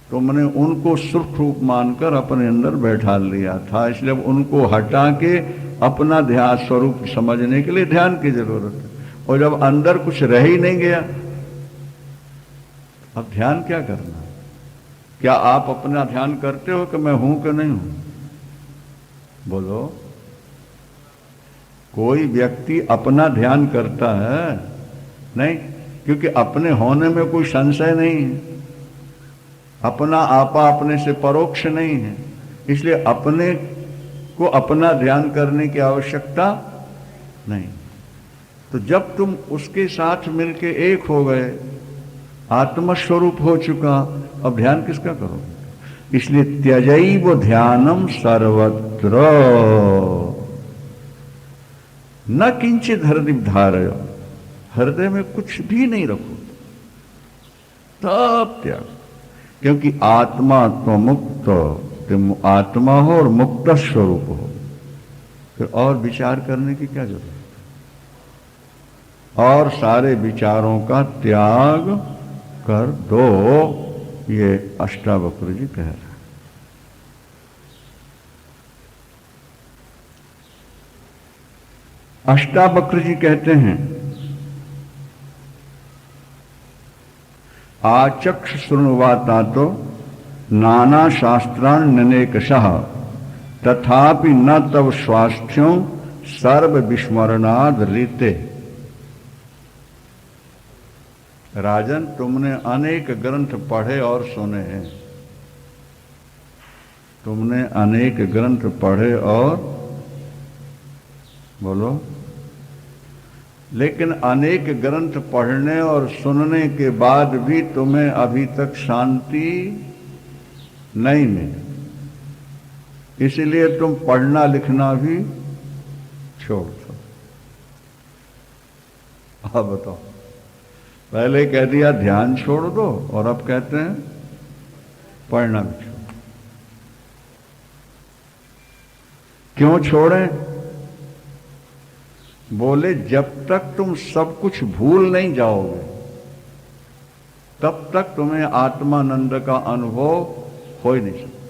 तुमने उनको सुख रूप मानकर अपने अंदर बैठा लिया था, इसलिए उनको हटा के अपना ध्यान स्वरूप समझने के लिए ध्यान की जरूरत है। और जब अंदर कुछ रह ही नहीं गया, अब ध्यान क्या करना? क्या आप अपना ध्यान करते हो कि मैं हूं कि नहीं हूं? बोलो, कोई व्यक्ति अपना ध्यान करता है? नहीं, क्योंकि अपने होने में कोई संशय नहीं है, अपना आपा अपने से परोक्ष नहीं है, इसलिए अपने को अपना ध्यान करने की आवश्यकता नहीं। तो जब तुम उसके साथ मिलके एक हो गए, आत्मस्वरूप हो चुका, अब ध्यान किसका करोगे? इसलिए त्यजैव ध्यानम सर्वत्र न किंचित हृदय धारय। हृदय में कुछ भी नहीं रखो, तब त्याग। क्योंकि आत्मा तो मुक्त, तुम आत्मा हो और मुक्त स्वरूप हो, फिर और विचार करने की क्या जरूरत? और सारे विचारों का त्याग कर दो, ये अष्टावक्र जी कह रहे हैं। अष्टावक्र जी कहते हैं आचक्ष शृण्वाता तो नाना शास्त्राण्यनेकशः तथापि न तव स्वास्थ्यों सर्व विस्मरणाद रीते। राजन, तुमने अनेक ग्रंथ पढ़े और सुने हैं, तुमने अनेक ग्रंथ पढ़े और बोलो, लेकिन अनेक ग्रंथ पढ़ने और सुनने के बाद भी तुम्हें अभी तक शांति नहीं मिली, इसलिए तुम पढ़ना लिखना भी छोड़ दो। अब बताओ, पहले कह दिया ध्यान छोड़ दो और अब कहते हैं पढ़ना भी छोड़। क्यों छोड़ें? बोले जब तक तुम सब कुछ भूल नहीं जाओगे तब तक तुम्हें आत्मानंद का अनुभव हो ही नहीं सकता।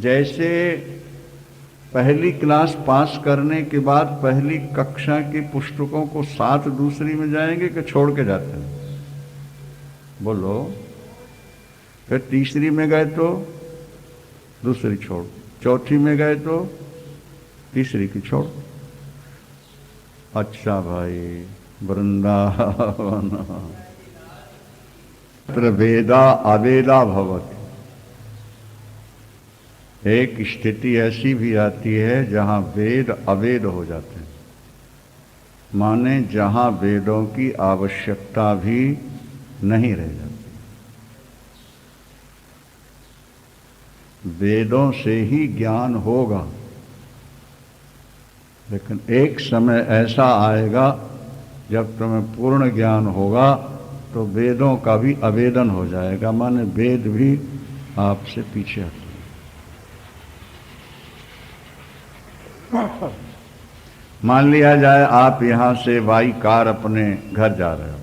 जैसे पहली क्लास पास करने के बाद पहली कक्षा की पुस्तकों को साथ दूसरी में जाएंगे कि छोड़ के जाते हैं? बोलो। फिर तीसरी में गए तो दूसरी छोड़, चौथी में गए तो तीसरी की छोड़। अच्छा भाई, वृंदावन तत्र वेदा अवेदा भवति। एक स्थिति ऐसी भी आती है जहां वेद अवेद हो जाते हैं, माने जहां वेदों की आवश्यकता भी नहीं रह जाती। वेदों से ही ज्ञान होगा, लेकिन एक समय ऐसा आएगा जब तुम्हें पूर्ण ज्ञान होगा तो वेदों का भी अवेदन हो जाएगा, माने वेद भी आपसे पीछे हट। मान लिया जाए आप यहां से बाई कार अपने घर जा रहे हो,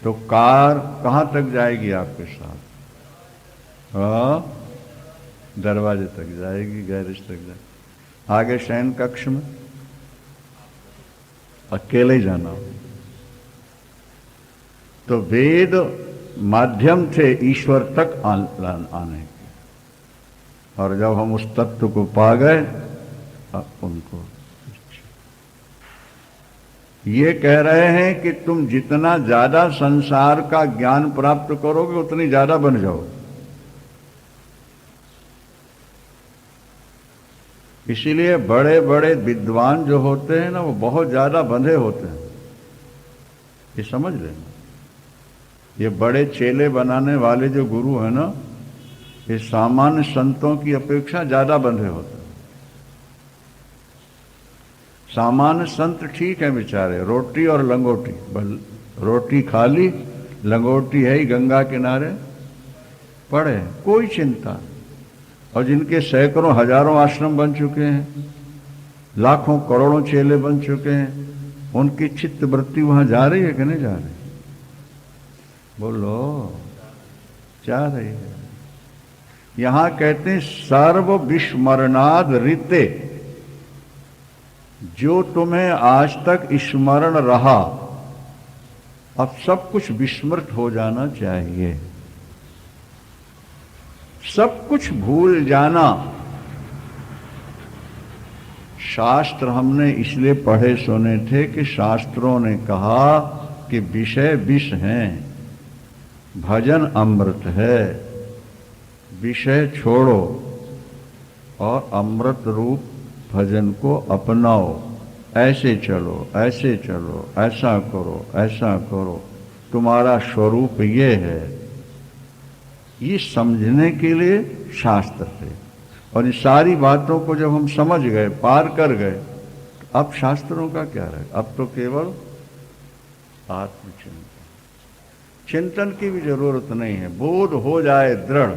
तो कार कहां तक जाएगी आपके साथ? दरवाजे तक जाएगी, गैरेज तक जाएगी। आगे शयन कक्ष में अकेले जाना। तो वेद माध्यम थे ईश्वर तक आने के, और जब हम उस तत्व को पा गए अब उनको ये कह रहे हैं कि तुम जितना ज्यादा संसार का ज्ञान प्राप्त करोगे उतनी ज्यादा बन जाओगे। इसीलिए बड़े बड़े विद्वान जो होते हैं ना, वो बहुत ज्यादा बंधे होते हैं, ये समझ लेना। ये बड़े चेले बनाने वाले जो गुरु हैं ना, ये सामान्य संतों की अपेक्षा ज्यादा बंधे होते हैं। सामान्य संत ठीक है बेचारे, रोटी और लंगोटी, बल रोटी खा ली, लंगोटी है ही गंगा किनारे पड़े, कोई चिंता नहीं। और जिनके सैकड़ों हजारों आश्रम बन चुके हैं, लाखों करोड़ों चेले बन चुके हैं, उनकी चित्त वृत्ति वहां जा रही है कि नहीं जा रही? बोलो, जा रही है। यहां कहते हैं सर्व विस्मरणाद ऋते, जो तुम्हें आज तक स्मरण रहा अब सब कुछ विस्मृत हो जाना चाहिए, सब कुछ भूल जाना। शास्त्र हमने इसलिए पढ़े सुने थे कि शास्त्रों ने कहा कि विषय विष हैं, भजन अमृत है, विषय छोड़ो और अमृत रूप भजन को अपनाओ। ऐसे चलो, ऐसे चलो, ऐसा करो, ऐसा करो, तुम्हारा स्वरूप ये है। ये समझने के लिए शास्त्र थे, और इन सारी बातों को जब हम समझ गए, पार कर गए, तो अब शास्त्रों का क्या रहे? अब तो केवल आत्मचिंतन, चिंतन की भी जरूरत नहीं है। बोध हो जाए दृढ़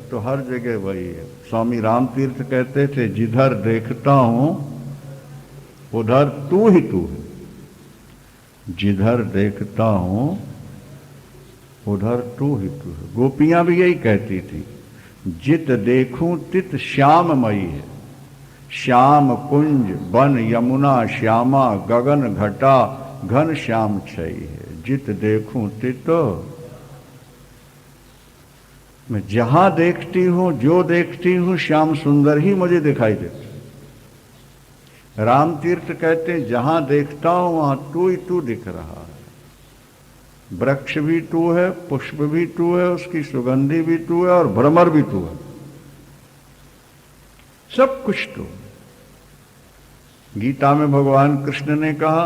तो हर जगह वही है। स्वामी राम तीर्थ कहते थे, जिधर देखता हूं उधर तू ही तू है, जिधर देखता हूं उधर तू ही तू है। गोपियां भी यही कहती थी, जित देखूं तित श्याममयी है, श्याम कुंज वन यमुना श्यामा, गगन घटा घन श्याम छई है, जित देखूं तित। मैं जहां देखती हूं, जो देखती हूं, श्याम सुंदर ही मुझे दिखाई देते। राम तीर्थ कहते हैं, जहां देखता हूं वहां तू ही तू दिख रहा है। वृक्ष भी तू है, पुष्प भी तू है, उसकी सुगंधी भी तू है, और भ्रमर भी तू है, सब कुछ तू। गीता में भगवान कृष्ण ने कहा,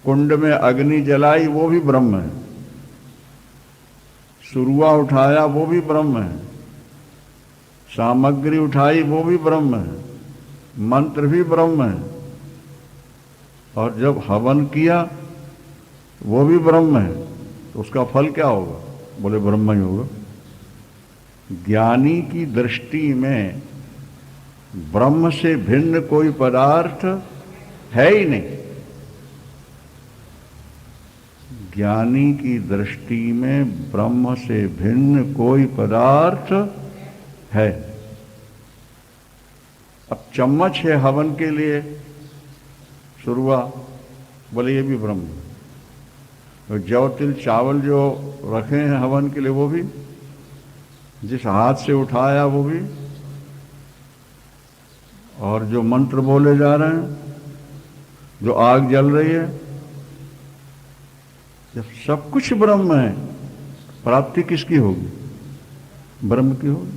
कुंड में अग्नि जलाई वो भी ब्रह्म है, सुरुआ उठाया वो भी ब्रह्म है, सामग्री उठाई वो भी ब्रह्म है, मंत्र भी ब्रह्म है, और जब हवन किया वो भी ब्रह्म है, तो उसका फल क्या होगा? बोले ब्रह्म ही होगा। ज्ञानी की दृष्टि में ब्रह्म से भिन्न कोई पदार्थ है ही नहीं। ज्ञानी की दृष्टि में ब्रह्म से भिन्न कोई पदार्थ है। अब चम्मच है हवन के लिए, शुरुआ, बोले ये भी ब्रह्म। तो जौ तिल चावल जो रखे हैं हवन के लिए वो भी, जिस हाथ से उठाया वो भी, और जो मंत्र बोले जा रहे हैं, जो आग जल रही है, जब सब कुछ ब्रह्म है, प्राप्ति किसकी होगी? ब्रह्म की होगी।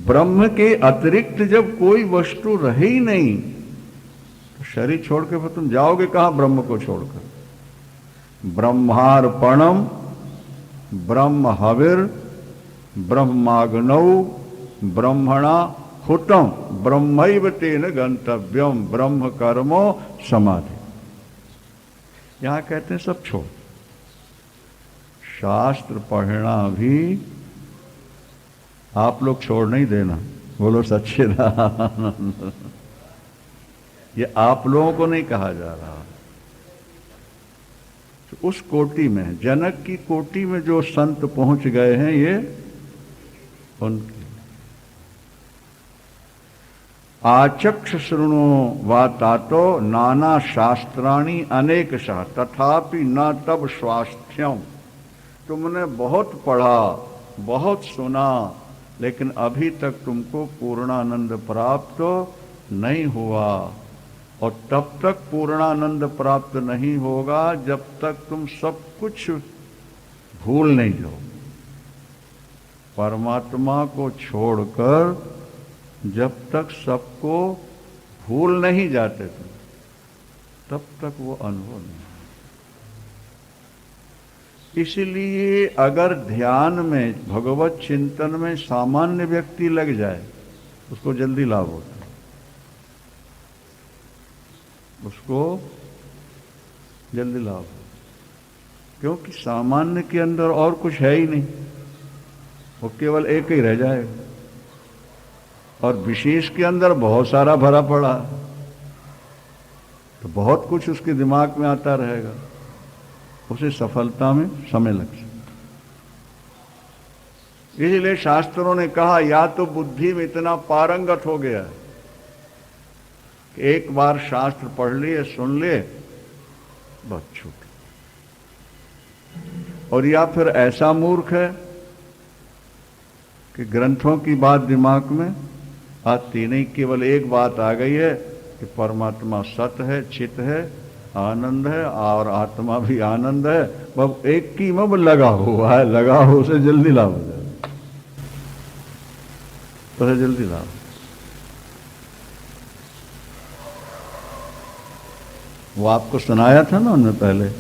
ब्रह्म के अतिरिक्त जब कोई वस्तु रहे ही नहीं तो शरीर छोड़ के फिर तुम जाओगे कहां ब्रह्म को छोड़कर? ब्रह्मार्पणम ब्रह्म हविर ब्रह्माग्नौ ब्रह्मणा हुतम ब्रह्मैव तेन गंतव्यम ब्रह्म कर्मो समाधि। यहां कहते हैं सब छोड़, शास्त्र पढ़ना भी आप लोग छोड़ नहीं देना। बोलो सच्चिदानंद। ये आप लोगों को नहीं कहा जा रहा, तो उस कोटि में, जनक की कोटि में जो संत पहुंच गए हैं, ये उनकी आचक्ष शृणु वा तातो नाना शास्त्राणि अनेक शाह तथापि न तब स्वास्थ्यम। तुमने बहुत पढ़ा, बहुत सुना, लेकिन अभी तक तुमको पूर्णानंद प्राप्त नहीं हुआ, और तब तक पूर्णानंद प्राप्त नहीं होगा जब तक तुम सब कुछ भूल नहीं जाओ। परमात्मा को छोड़कर जब तक सबको भूल नहीं जाते तुम, तब तक वो अनुभव नहीं। इसलिए अगर ध्यान में, भगवत चिंतन में सामान्य व्यक्ति लग जाए, उसको जल्दी लाभ होता है, उसको जल्दी लाभ होता, क्योंकि सामान्य के अंदर और कुछ है ही नहीं, वो केवल एक ही रह जाएगा, और विशेष के अंदर बहुत सारा भरा पड़ा, तो बहुत कुछ उसके दिमाग में आता रहेगा, उसे सफलता में समय लग सकता। इसलिए शास्त्रों ने कहा, या तो बुद्धि में इतना पारंगत हो गया है कि एक बार शास्त्र पढ़ लिए, सुन लिए, बस छूट, और या फिर ऐसा मूर्ख है कि ग्रंथों की बात दिमाग में आती नहीं, केवल एक बात आ गई है कि परमात्मा सत है, चित है, आनंद है, और आत्मा भी आनंद है, बस एक की में लगा हुआ है, लगा हो उसे जल्दी लाभ हो जाए, उसे जल्दी लाभ। वो आपको सुनाया था ना उनमें पहले,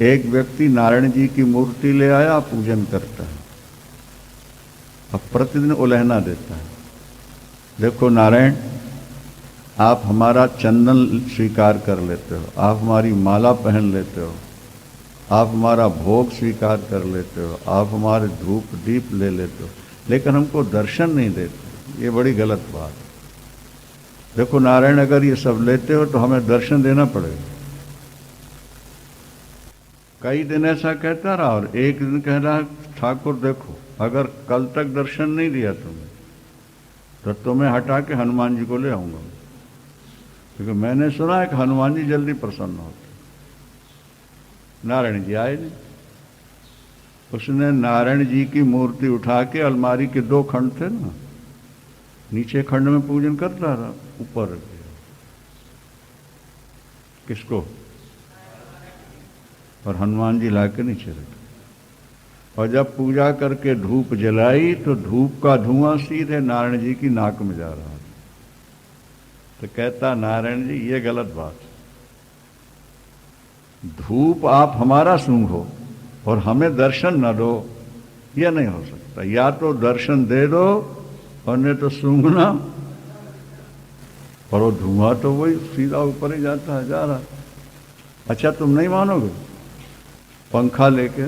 एक व्यक्ति नारायण जी की मूर्ति ले आया, पूजन करता है, अब प्रतिदिन उलहना देता है, देखो नारायण, आप हमारा चंदन स्वीकार कर लेते हो, आप हमारी माला पहन लेते हो, आप हमारा भोग स्वीकार कर लेते हो, आप हमारे धूप दीप ले लेते हो, लेकिन हमको दर्शन नहीं देते, ये बड़ी गलत बात है। देखो नारायण, अगर ये सब लेते हो तो हमें दर्शन देना पड़ेगा। कई दिन ऐसा कहता रहा, और एक दिन कह रहा, ठाकुर देखो, अगर कल तक दर्शन नहीं दिया तुम्हें तो तुम्हें हटा के हनुमान जी को ले आऊंगा, क्योंकि मैंने सुना है कि हनुमान जी जल्दी प्रसन्न होते। नारायण जी आए नहीं, उसने नारायण जी की मूर्ति उठा के, अलमारी के 2 खंड थे ना, नीचे खंड में पूजन करता रहा, ऊपर रख दिया। किसको? और हनुमान जी लाके नीचे रखे, और जब पूजा करके धूप जलाई तो धूप का धुआं सीधे नारायण जी की नाक में जा रहा था। तो कहता, नारायण जी ये गलत बात है, धूप आप हमारा सूंघो और हमें दर्शन न दो, यह नहीं हो सकता। या तो दर्शन दे दो और नहीं तो सूंघना, और वो धुआं तो वही सीधा ऊपर ही जाता है, जा रहा। अच्छा तुम नहीं मानोगे, पंखा लेके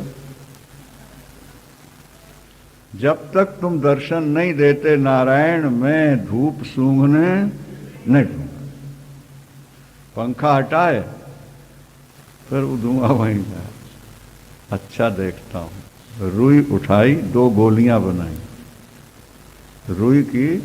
जब तक तुम दर्शन नहीं देते नारायण, मैं धूप सूंघने नहीं दूंगा। पंखा हटाए, फिर वो धुआं वहीं जाए। अच्छा देखता हूं, रुई उठाई, 2 गोलियां बनाई, रुई की